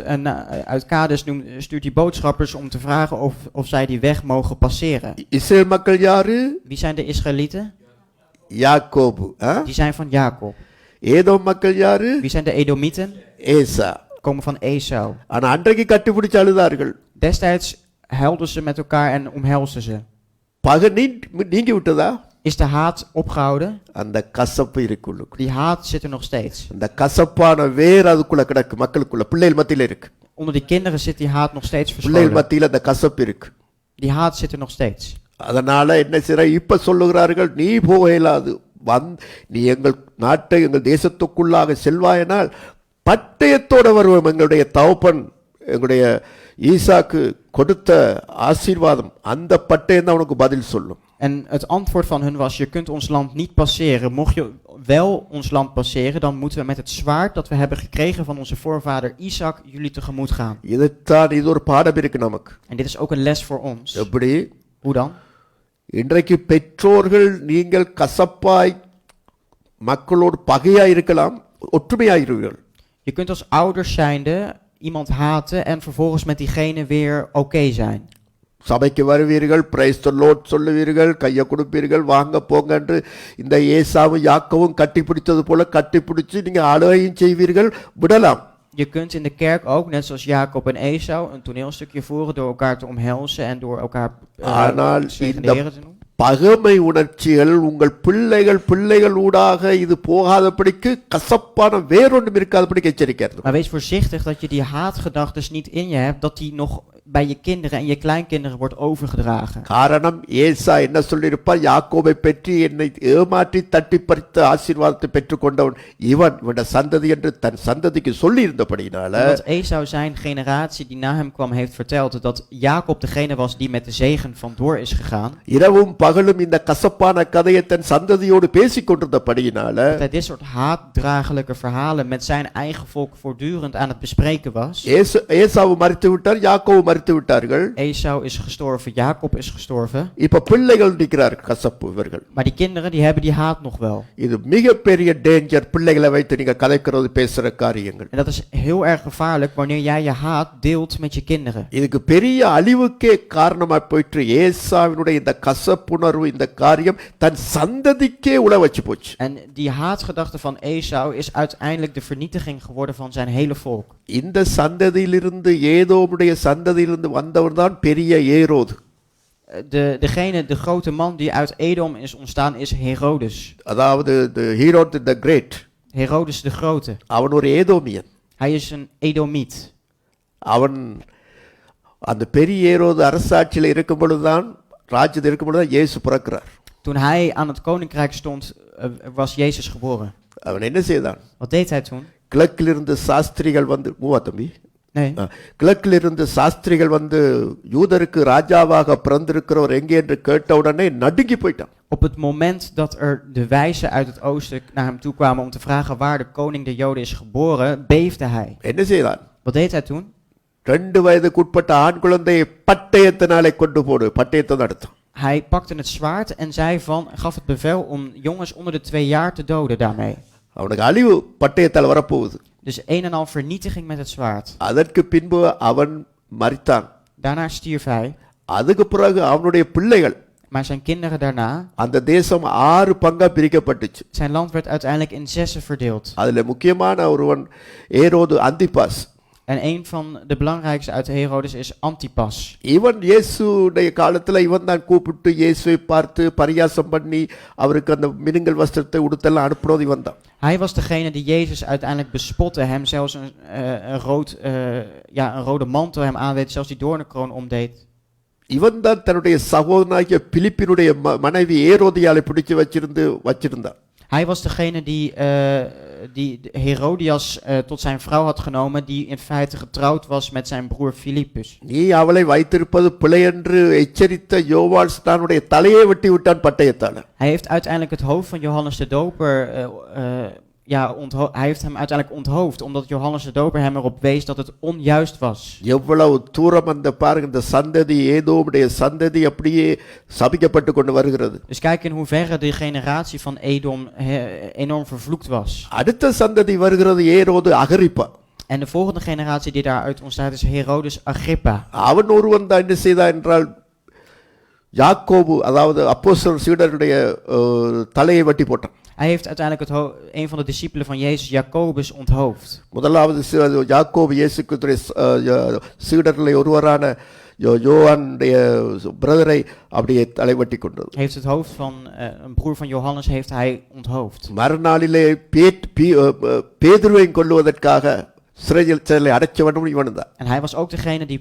uit Kades stuurt die boodschappers om te vragen of zij die weg mogen passeren. Israel மக்கள் யாரு? Wie zijn de Israëlieten? யாக்கோபு. Die zijn van Jacob. Edom மக்கள் யாரு? Wie zijn de Edomieten? ஏசா. Komen van Esau. ஆனா அன்றைக்கு கட்டிப்பிடிச்சு அழுதார்கள். Destijds huilden ze met elkaar en omhelsden ze. பகை நீங்கி விட்டதா? Is de haat opgehouden? அந்த கசப்பு இருக்குள்ள. Die haat zit er nog steeds. அந்த கசப்பான வேர் அதுக்குள்ள கிடக்கு, மக்களுக்குள்ள, பிள்ளைகள் மத்தியில இருக்கு. Onder die kinderen zit die haat nog steeds பிள்ளைகள் verscholen. மத்தியில அந்த கசப்பு இருக்கு. Die haat zit er nog steeds. அதனால என்ன செய்ற, இப்ப சொல்லுகிறார்கள், நீ போக இயலாது, நீ எங்கள் நாட்டை எங்கள் தேசத்துக்குள்ளாக செல்வாயினால் பட்டயத்தோட வருவோம். எங்களுடைய தகப்பன் எங்களுடைய ஈசாக்கு கொடுத்த ஆசீர்வாதம், அந்த பட்டயம் தான் உனக்கு பதில் சொல்லும். En het antwoord van hun was, je kunt ons land niet passeren. Mocht je wel ons land passeren, dan moeten we met het zwaard dat we hebben gekregen van onze voorvader Isaac jullie tegemoet gaan. இது ஒரு பாடம் இருக்கு நமக்கு. En dit is ook een les voor ons. எப்படி? Hoe dan? இன்றைக்கு பெற்றோர்கள் நீங்கள் கசப்பாய் மக்களோடு பகையாய் இருக்கலாம், ஒற்றுமையாயிருவீர்கள். Je kunt als ouders zijnde iemand haten en vervolgens met diegene weer oké zijn. சபைக்கு வருவீர்கள், பிரைஸ் தி லார்ட் சொல்லுவீர்கள், கையை கொடுப்பீர்கள், வாங்க போங்க என்று இந்த ஏசாவும் யாக்கோவும் கட்டிப்பிடித்தது போல கட்டிப்பிடிச்சு நீங்க அழுகையும் செய்வீர்கள், விடலாம். Je kunt in de kerk ook, net zoals Jacob en Esau, een toneelstukje voeren door elkaar te omhelzen en door elkaar zegen de Heere te noemen. பகைமை உணர்ச்சிகள் உங்கள் பிள்ளைகள் ஊடாக இது போகாதபடிக்கு கசப்பான வேறொன்றும் இருக்காதபடிக்கு எச்சரிக்கிறது. Maar wees voorzichtig dat je die haatgedachtes niet in je hebt, dat die nog bij je kinderen en je kleinkinderen wordt overgedragen. காரணம், ஏசா என்ன சொல்லியிருப்பார், யாக்கோபை பற்றி என்னை ஏமாற்றி தட்டி பறித்த ஆசீர்வாதத்தை பெற்றுக்கொண்டவன் இவன் சந்ததி என்று தன் சந்ததிக்கு சொல்லி இருந்தபடினால, Dat Esau zijn generatie die na hem kwam heeft verteld dat Jacob degene was die met de zegen vandoor is gegaan. இரவும் பகலும் இந்த கசப்பான கதையை தன் சந்ததியோடு பேசிக் கொண்டிருந்தபடியினால, Dat hij dit soort haatdragelijke verhalen met zijn eigen volk voortdurend aan het bespreken was. ஏசாவு மரித்து விட்டார், யாக்கோபு மரித்து விட்டார்கள். Esau is gestorven, Jacob is gestorven. இப்ப பிள்ளைகள் நிற்கிறார் கசப்பு இவர்கள். Maar die kinderen die hebben die haat nog wel. இது மிகப்பெரிய டேஞ்சர், பிள்ளைகளை வைத்து நீங்க கதைக்கிறது பேசுற காரியங்கள். En dat is heel erg gevaarlijk wanneer jij je haat deelt met je kinderen. இதுக்கு பெரிய அழிவுக்கே காரணமா போயிட்டு ஏசாவினுடைய இந்த கசப்புணர்வு, இந்த காரியம் தன் சந்ததிக்கே உழ வச்சு போச்சு. En die haatgedachte van Esau is uiteindelijk de vernietiging geworden van zijn hele volk. இந்த சந்ததியிலிருந்து ஏதோமுடைய சந்ததியிலிருந்து வந்தவர் தான் பெரிய ஏரோது. De grote man die uit Edom is ontstaan is Herodes. அதாவது ஹீரோட் தி கிரேட். Herodes de Grote. அவன் ஒரு Edomian. Hij is een Edomiet. அவன் அந்த பெரிய ஏரோது அரசாட்சியில் இருக்கும் பொழுதுதான், ராஜ்யத்தில் இருக்கும் பொழுதுதான் இயேசு பிறக்கிறார். Toen hij aan het koninkrijk stond, was Jezus geboren. அவன் என்ன செய்தான்? Wat deed hij toen? கிழக்கிலிருந்து சாஸ்திரிகள் வந்து தம்பி Nee. கிழக்கிலிருந்து சாஸ்திரிகள் வந்து யூதருக்கு ராஜாவாக பிறந்திருக்கிறவர் எங்கே என்று கேட்ட உடனே நடுங்கி போயிட்டான். Op het moment dat er de wijzen uit het oosten naar hem toe kwamen om te vragen waar de koning der Joden is geboren, beefde hij. என்ன செய்தான்? Wat deed hij toen? 2 வயதுக்குட்பட்ட ஆண் குழந்தையை பட்டயத்தினாலே கொண்டு போடு, பட்டயத்தை நடத்தான். Hij pakte het zwaard en gaf het bevel om jongens onder de 2 jaar te doden daarmee. அவனுக்கு அழிவு பட்டயத்தால் வரப்போகுது. Dus een en al vernietiging met het zwaard. அதற்கு பின்பு அவன் மரித்தான். Daarna stierf hij. அதுக்கு பிறகு அவனுடைய பிள்ளைகள், Maar zijn kinderen daarna, அந்த தேசம் 6 பங்கா பிரிக்கப்பட்டுச்சு. zijn land werd uiteindelijk in 6 verdeeld. அதுல முக்கியமான ஒருவன் ஏரோது அந்திபாஸ். En een van de belangrijkste uit Herodes is Antipas. இவன் இயேசுடைய காலத்துல இவன் தான் கூப்பிட்டு இயேசுவை பார்த்து பரியாசம் பண்ணி அவருக்கு அந்த மினுங்கல் வஸ்திரத்தை உடுத்தெல்லாம் அனுப்புறது இவன் தான். Hij was degene die Jezus uiteindelijk bespotte, hem zelfs een rode mantel hem aandeed, zelfs die doornenkroon omdeed. இவன் தான் தன்னுடைய சகோதரனாகிய பிலிப்பினுடைய மனைவி ஏரோதியாலை பிடிச்சு வச்சிருந்தான். Hij was degene die Herodias tot zijn vrouw had genomen, die in feite getrouwd was met zijn broer Philippus. நீ அவளை வைத்திருப்பது பிழை என்று எச்சரித்த யோவான் தன்னுடைய தலையை வெட்டி விட்டான் பட்டயத்தால. Hij heeft uiteindelijk het hoofd van Johannes de Doper, hij heeft hem uiteindelijk onthoofd, omdat Johannes de Doper hem erop wees dat het onjuist was. எவ்வளவு தூரம் அந்த பாருங்க, இந்த சந்ததி ஏதோமுடைய சந்ததி அப்படியே சபிக்கப்பட்டு கொண்டு வருகிறது. Dus kijk in hoeverre de generatie van Edom enorm vervloekt was. அடுத்த சந்ததி வருகிறது ஏரோது Agrippa. En de volgende generatie die daaruit ontstaat is Herodes Agrippa. அவன் ஒருவன் தான் என்ன செய்தான் என்றால் யாக்கோபு, அதாவது அப்போஸ்தலர் சீடருடைய தலையை வெட்டி போட்டான். Hij heeft uiteindelijk een van de discipelen van Jezus, Jacobus, onthoofd. முதலாவது யாக்கோபு இயேசு கிறிஸ்துவின் சீடர்களில் ஒருவரான யோவானுடைய பிரதரை அப்படியே தலை வெட்டி கொண்டது. Heeft het hoofd van een broer van Johannes heeft hij onthoofd. மறுநாளிலே பேதுருவையும் கொல்லுவதற்காக சிறையில் அடைச்சவனும் இவன் தான். En hij was ook degene die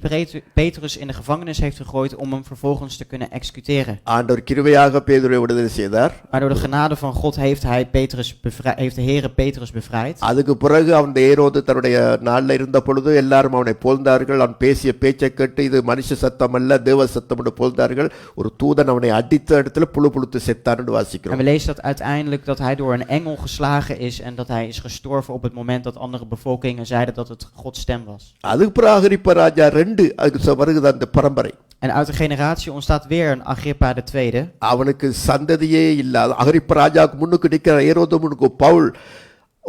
Petrus in de gevangenis heeft gegooid om hem vervolgens te kunnen executeren. ஆண்டவர் கிருபையாக பேதுருவை விடுதலை செய்தார். Maar door de genade van God heeft de Heere Petrus bevrijd. அதுக்கு பிறகு அவன் ஏரோது தன்னுடைய நாளில் இருந்த பொழுது எல்லாரும் அவனை போழ்ந்தார்கள். அவன் பேசிய பேச்சை கேட்டு இது மனுஷ சத்தம் அல்ல தேவ சத்தம் என்று போழ்ந்தார்கள். ஒரு தூதன் அவனை அடித்த இடத்துல புழு புழுத்து செத்தான் என்று வாசிக்கிறோம். En we lezen dat uiteindelijk dat hij door een engel geslagen is en dat hij is gestorven op het moment dat andere bevolkingen zeiden dat het Gods stem was. அதுக்கு பிறகு அகிரிப்பா ராஜா 2 அதுக்கு வருகிறது அந்த பரம்பரை. En uit de generatie ontstaat weer een Agrippa II. அவனுக்கு சந்ததியே இல்லாத அகிரிப்பா ராஜாவுக்கு முன்னுக்கு நிற்கிற ஏரோது முன்னுக்கு பவுல்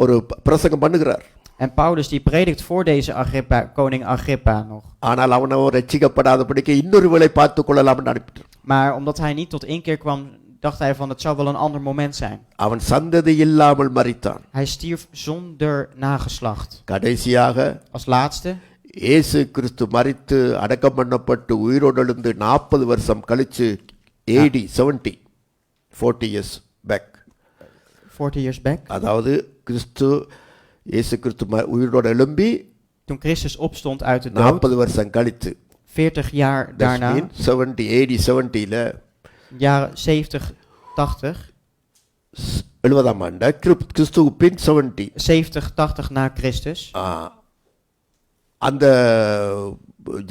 ஒரு பிரசங்கம் பண்ணுகிறார். En Paulus die predikt voor deze Agrippa, koning Agrippa nog. ஆனால் அவனோ ரட்சிக்கப்படாதபடிக்கு இன்னொரு வேளை பார்த்துக் கொள்ளலாம்னு அனுப்பிட்டார். Maar omdat hij niet tot inkeer kwam, dacht hij van het zou wel een ander moment zijn. அவன் சந்ததி இல்லாமல் மரித்தான். Hij stierf zonder nageslacht. கடைசியாக Als laatste, இயேசு கிறிஸ்து மரித்து அடக்கம் பண்ணப்பட்டு உயிரோடு எழுந்து 40 வருஷம் கழிச்சு AD 70 40 years back. 40 years back. அதாவது இயேசு கிறிஸ்து உயிரோடு எழும்பி Toen Christus opstond uit de dood, 40 வருஷம் கழித்து 40 jaar daarna, 70 AD 70ல jaren 70, 80, 70ஆம் ஆண்டு கிறிஸ்துவுக்கு பின் 70 80 na Christus. அந்த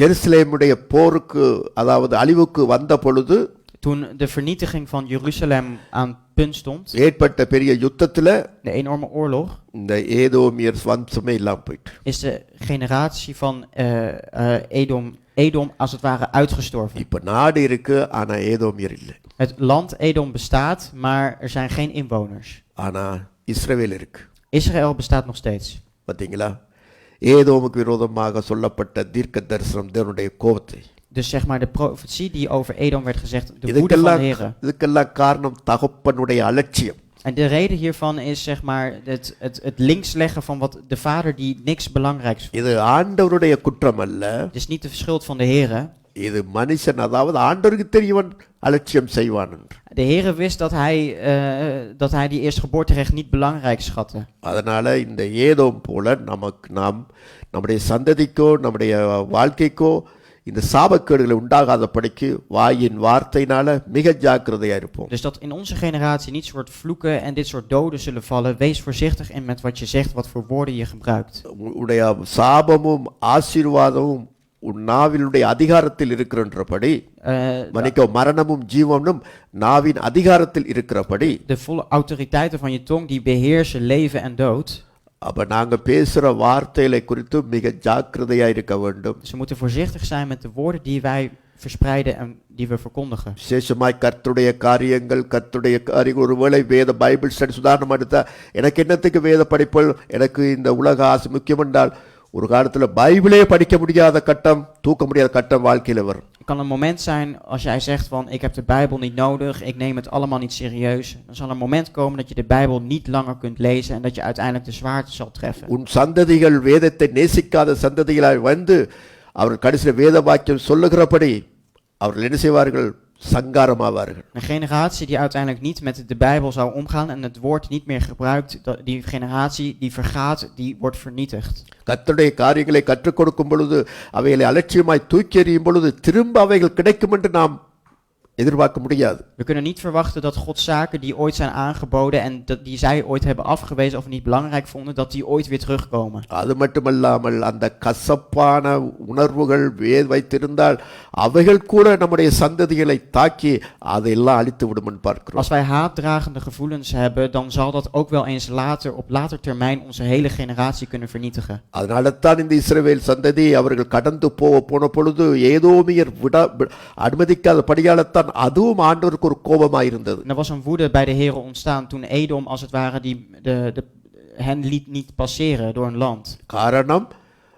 ஜெருசலேமுடைய போருக்கு அதாவது அழிவுக்கு வந்த பொழுது, Toen de vernietiging van Jeruzalem aan punt stond, ஏற்பட்ட பெரிய யுத்தத்துல de enorme oorlog, இந்த ஏதோமியர் வம்சமே இல்லாம போயிட்டு. is de generatie van Edom Edom als het ware uitgestorven. இப்போ நாடு இருக்கு ஆனா ஏதோமியர் இல்லை. Het land Edom bestaat, maar er zijn geen inwoners. ஆனா இஸ்ரவேல் இருக்கு. Israël bestaat nog steeds. பார்த்தீங்களா? ஏதோமுக்கு விரோதமாக சொல்லப்பட்ட தீர்க்க தரிசனம் தேவனுடைய கோபத்தை. Dus zeg maar de profetie die over Edom werd gezegd, de woede van de Heere. இதுக்கெல்லாம் காரணம் தகப்பனுடைய அலட்சியம். En de reden hiervan is zeg maar het links leggen van wat de vader die niks belangrijks vond. இது ஆண்டவருடைய குற்றம் அல்ல. Het is niet de schuld van de Heere. இது மனுஷன், அதாவது ஆண்டவருக்கு தெரியவன் அலட்சியம் செய்வான் என்று. De Heere wist dat hij die eerstgeboorterecht niet belangrijk schatte. அதனால இந்த ஏதோம் போல நம்முடைய சந்ததிக்கோ நம்முடைய வாழ்க்கைக்கோ இந்த சாபக்கேடுகளை உண்டாகாதபடிக்கு வாயின் வார்த்தையினால மிக ஜாக்கிரதையா இருப்போம். Dus dat in onze generatie niet soort vloeken en dit soort doden zullen vallen. Wees voorzichtig in met wat je zegt, wat voor woorden je gebruikt. உடைய சாபமும் ஆசீர்வாதமும் உன் நாவினுடைய அதிகாரத்தில் இருக்கிறபடி, மரணமும் ஜீவனும் நாவின் அதிகாரத்தில் இருக்கிறபடி, de volle autoriteiten van je tong die beheersen leven en dood. அப்ப நாங்க பேசுற வார்த்தைகளை குறித்து மிக ஜாக்கிரதையா இருக்க வேண்டும். Dus we moeten voorzichtig zijn met de woorden die wij verspreiden en die we verkondigen. விசேஷமாய் கர்த்தருடைய காரியங்கள் ஒருவேளை வேத பைபிள் ஸ்டடி உதாரணம் எடுத்தா, எனக்கு என்னத்துக்கு வேத படிப்புகள், எனக்கு இந்த உலக ஆசை முக்கியம் என்றால் ஒரு காலத்துல பைபிளே படிக்க முடியாத கட்டம், தூக்க முடியாத கட்டம் வாழ்க்கையில வரும். Het kan een moment zijn als jij zegt van ik heb de Bijbel niet nodig, ik neem het allemaal niet serieus. Dan zal een moment komen dat je de Bijbel niet langer kunt lezen en dat je uiteindelijk de zwaarte zal treffen. உன் சந்ததிகள் வேதத்தை நேசிக்காத சந்ததிகளாய் வந்து அவர்கள் கடைசியில் வேத வாக்கியம் சொல்லுகிறபடி அவர்கள் என்ன செய்வார்கள்? சங்காரமாவார்கள். Een generatie die uiteindelijk niet met de Bijbel zou omgaan en het woord niet meer gebruikt, die generatie die vergaat, die wordt vernietigd. கர்த்தருடைய காரியங்களை கற்றுக் கொடுக்கும் பொழுது அவைகளை அலட்சியமாய் தூக்கி எறியும் பொழுது திரும்ப அவைகள் கிடைக்கும் என்று நாம் எதிர்பார்க்க முடியாது. We kunnen niet verwachten dat God zaken die ooit zijn aangeboden en die zij ooit hebben afgewezen of niet belangrijk vonden, dat die ooit weer terugkomen. அது மட்டுமல்லாமல் அந்த கசப்பான உணர்வுகள் வைத்திருந்தால் அவைகள் கூட நம்முடைய சந்ததிகளை தாக்கி அதையெல்லாம் அழித்து விடும் என்று பார்க்கிறோம். Als wij haatdragende gevoelens hebben, dan zal dat ook wel eens op later termijn onze hele generatie kunnen vernietigen. அதனால தான் இந்த இஸ்ரவேல் சந்ததி அவர்கள் கடந்து போன பொழுது ஏதோமியர் அனுமதிக்காத படியாலத்தான் அதுவும் ஆண்டவருக்கு ஒரு கோபமாய் இருந்தது. Er was een woede bij de Heere ontstaan toen Edom als het ware hen liet niet passeren door een land. காரணம்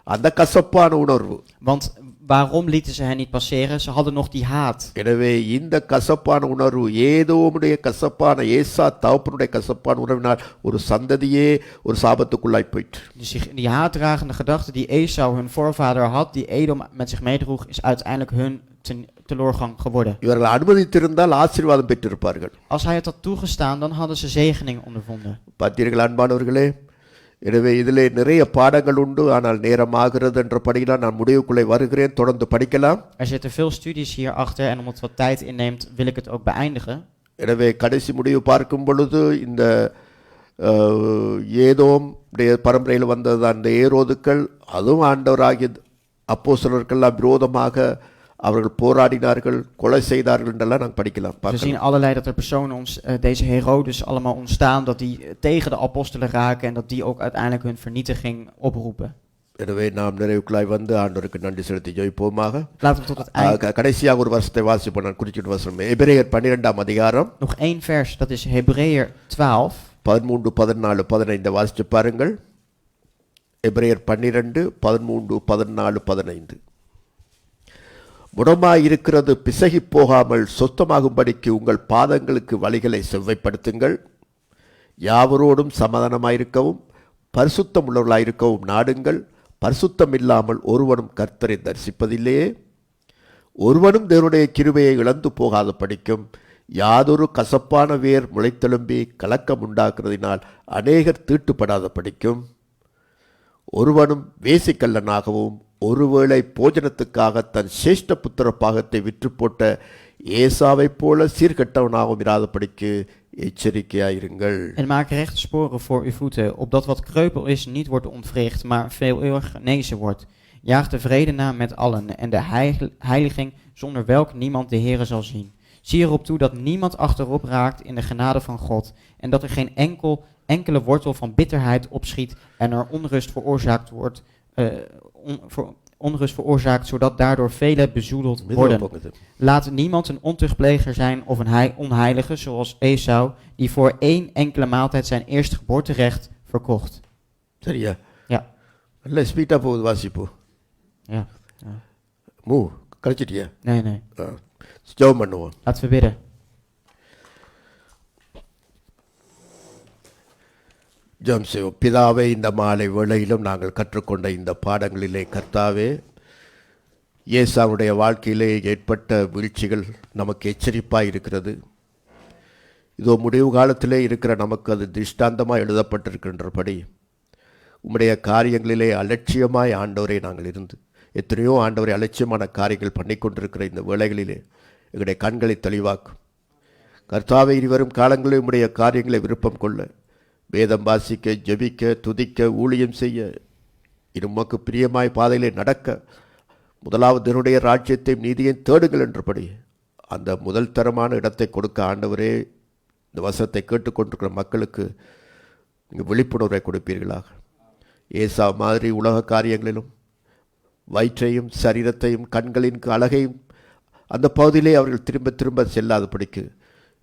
அந்த கசப்பான உணர்வு. Want waarom lieten ze hen niet passeren? Ze hadden nog die haat. எனவே இந்த கசப்பான உணர்வு, ஏதோமுடைய கசப்பான ஏசா தகப்பனுடைய கசப்பான உணர்வினால் ஒரு சந்ததியே ஒரு சாபத்துக்குள்ளாய் போயிற்று. Dus die haatdragende gedachte die Esau hun voorvader had, die Edom met zich meedroeg, is uiteindelijk hun teleurgang geworden. இவர்கள் அனுமதித்திருந்தால் ஆசீர்வாதம் பெற்றிருப்பார்கள். Als hij het had toegestaan, dan hadden ze zegening ondervonden. பார்த்தீர்கள் அன்பானவர்களே, எனவே இதிலே நிறைய பாடங்கள் உண்டு, ஆனால் நேரமாகிறது என்றபடியால் நான் முடிவுக்குள்ளே வருகிறேன். தொடர்ந்து படிக்கலாம். Er zitten veel studies hier achter en omdat het wat tijd inneemt, wil ik het ook beëindigen. எனவே கடைசி முடிவு பார்க்கும் பொழுது இந்த ஏதோம் பரம்பரையில் வந்தது அந்த ஏரோதுக்கள், அதுவும் ஆண்டவராகிய அப்போஸ்தலர்களுக்கெல்லாம் விரோதமாக அவர்கள் போராடினார்கள், கொலை செய்தார்கள் என்றெல்லாம் நாங்கள் படிக்கலாம். We zien allerlei dat er personen deze Herodes allemaal ontstaan, dat die tegen de apostelen raken en dat die ook uiteindelijk hun vernietiging oproepen. எனவே நாம் நிறைவுக்குள்ளாய் வந்து ஆண்டவருக்கு நன்றி செலுத்தி ஜெயிப்போமாக. Laten we tot het eind. கடைசியாக ஒரு வருஷத்தை வாசிப்போம். நான் குறிச்சிட்டு வசனம் எபிரேயர் 12ஆம் அதிகாரம். Nog één vers, dat is Hebreeër 12. 13, 14, 15 வாசித்து பாருங்கள். எபிரேயர் 12, 13, 14, 15. முடமாயிருக்கிறது பிசகி போகாமல் சொத்தமாகும்படிக்கு உங்கள் பாதங்களுக்கு வழிகளை செவ்வைப்படுத்துங்கள். யாவரோடும் சமாதானமாயிருக்கவும் பரிசுத்தம் உள்ளவர்களாயிருக்கவும் நாடுங்கள். பரிசுத்தம் இல்லாமல் ஒருவனும் கர்த்தரை தரிசிப்பதில்லையே. ஒருவனும் தேவனுடைய கிருபையை இழந்து போகாத படிக்கும். யாதொரு கசப்பான வேர் முளைத்தெழும்பி கலக்கம் உண்டாக்குறதினால் அநேகர் தீட்டுப்படாத படிக்கும். ஒருவனும் வேசிக்கல்லனாகவும் ஒருவேளை போஜனத்துக்காக தன் சிரேஷ்ட புத்திர பாகத்தை விற்று போட்ட ஏசாவை போல சீர்கெட்டவனாகவும் இராதபடிக்கு எச்சரிக்கையாயிருங்கள். En maak rechte sporen voor uw voeten, opdat wat kreupel is niet wordt ontwricht, maar veeleeuwig genezen wordt. Jaag de vrede na met allen en de heiliging, zonder welk niemand de Heere zal zien. Zie erop toe dat niemand achterop raakt in de genade van God en dat er geen enkele wortel van bitterheid opschiet en er onrust veroorzaakt wordt, onrust veroorzaakt, zodat daardoor velen bezoedeld மெதுவா worden. போகுது. Laat niemand een ontuchtpleger zijn of een onheilige, zoals Esau, die voor 1 enkele maaltijd zijn eerstgeboorterecht verkocht. சரியா? Ja, நல்ல ஸ்பீட்டாக போகுது வாசிப்பு. ja. மூ கழிச்சிட்டியா? Nee, nee. ஜெபம் பண்ணுவோம். Laten we bidden. ஜெபம் செய்வோம். பிதாவே, இந்த மாலை வேளையிலும் நாங்கள் கற்றுக்கொண்ட இந்த பாடங்களிலே கர்த்தாவே, ஏசாவுடைய வாழ்க்கையிலே ஏற்பட்ட வீழ்ச்சிகள் நமக்கு எச்சரிப்பாக இருக்கிறது. இதோ முடிவு காலத்திலே இருக்கிற நமக்கு அது திஷ்டாந்தமாக எழுதப்பட்டிருக்கின்றபடி உம்முடைய காரியங்களிலே அலட்சியமாய் ஆண்டவரை நாங்கள் இருந்து எத்தனையோ ஆண்டவரை அலட்சியமான காரியங்கள் பண்ணி கொண்டிருக்கிற இந்த வேளைகளிலே எங்களுடைய கண்களை தெளிவாக்கும். கர்த்தாவே, இனிவரும் காலங்களில் உம்முடைய காரியங்களை விருப்பம் கொள்ள, வேதம் வாசிக்க, ஜெபிக்க, துதிக்க, ஊழியம் செய்ய, இது உமக்கு பிரியமாய் பாதையிலே நடக்க, முதலாவது என்னுடைய ராஜ்யத்தையும் நீதியையும் தேடுங்கள் என்றபடி அந்த முதல் தரமான இடத்தை கொடுக்க ஆண்டவரே, இந்த வசனத்தை கேட்டுக்கொண்டிருக்கிற மக்களுக்கு நீங்கள் விழிப்புணர்வை கொடுப்பீர்களாக. ஏசா மாதிரி உலக காரியங்களிலும் வயிற்றையும் சரீரத்தையும் கண்களின் அழகையும் அந்த பகுதியிலே அவர்கள் திரும்ப திரும்ப செல்லாதபடிக்கு,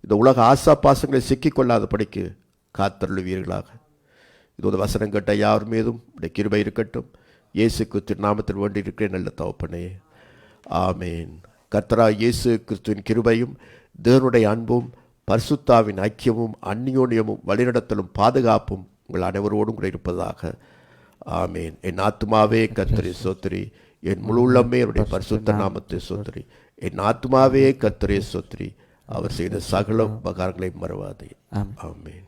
இந்த உலக ஆசா பாசங்களை சிக்கிக்கொள்ளாதபடிக்கு காத்தருளுவீர்களாக. இது ஒரு வசனம் கேட்ட யார் மீதும் உடைய கிருபை இருக்கட்டும். இயேசு கிறிஸ்துவின் நாமத்தில் வேண்டி இருக்கிறேன் நல்ல தகப்பனே, ஆமேன். கர்த்தராகிய இயேசு கிறிஸ்துவின் கிருபையும் தேவனுடைய அன்பும் பரிசுத்தாவின் ஐக்கியமும் அந்நியோன்யமும் வழிநடத்தலும் பாதுகாப்பும் உங்கள் அனைவரோடும் கூட இருப்பதாக. ஆமேன். என் ஆத்துமாவே கர்த்தரை சோத்திரி, என் முழு உள்ளமே அவருடைய பரிசுத்த நாமத்தை சோத்திரி. என் ஆத்துமாவே கர்த்தரை சோத்திரி, அவர் செய்த சகல உபகாரங்களை மறவாதே. ஆமேன்.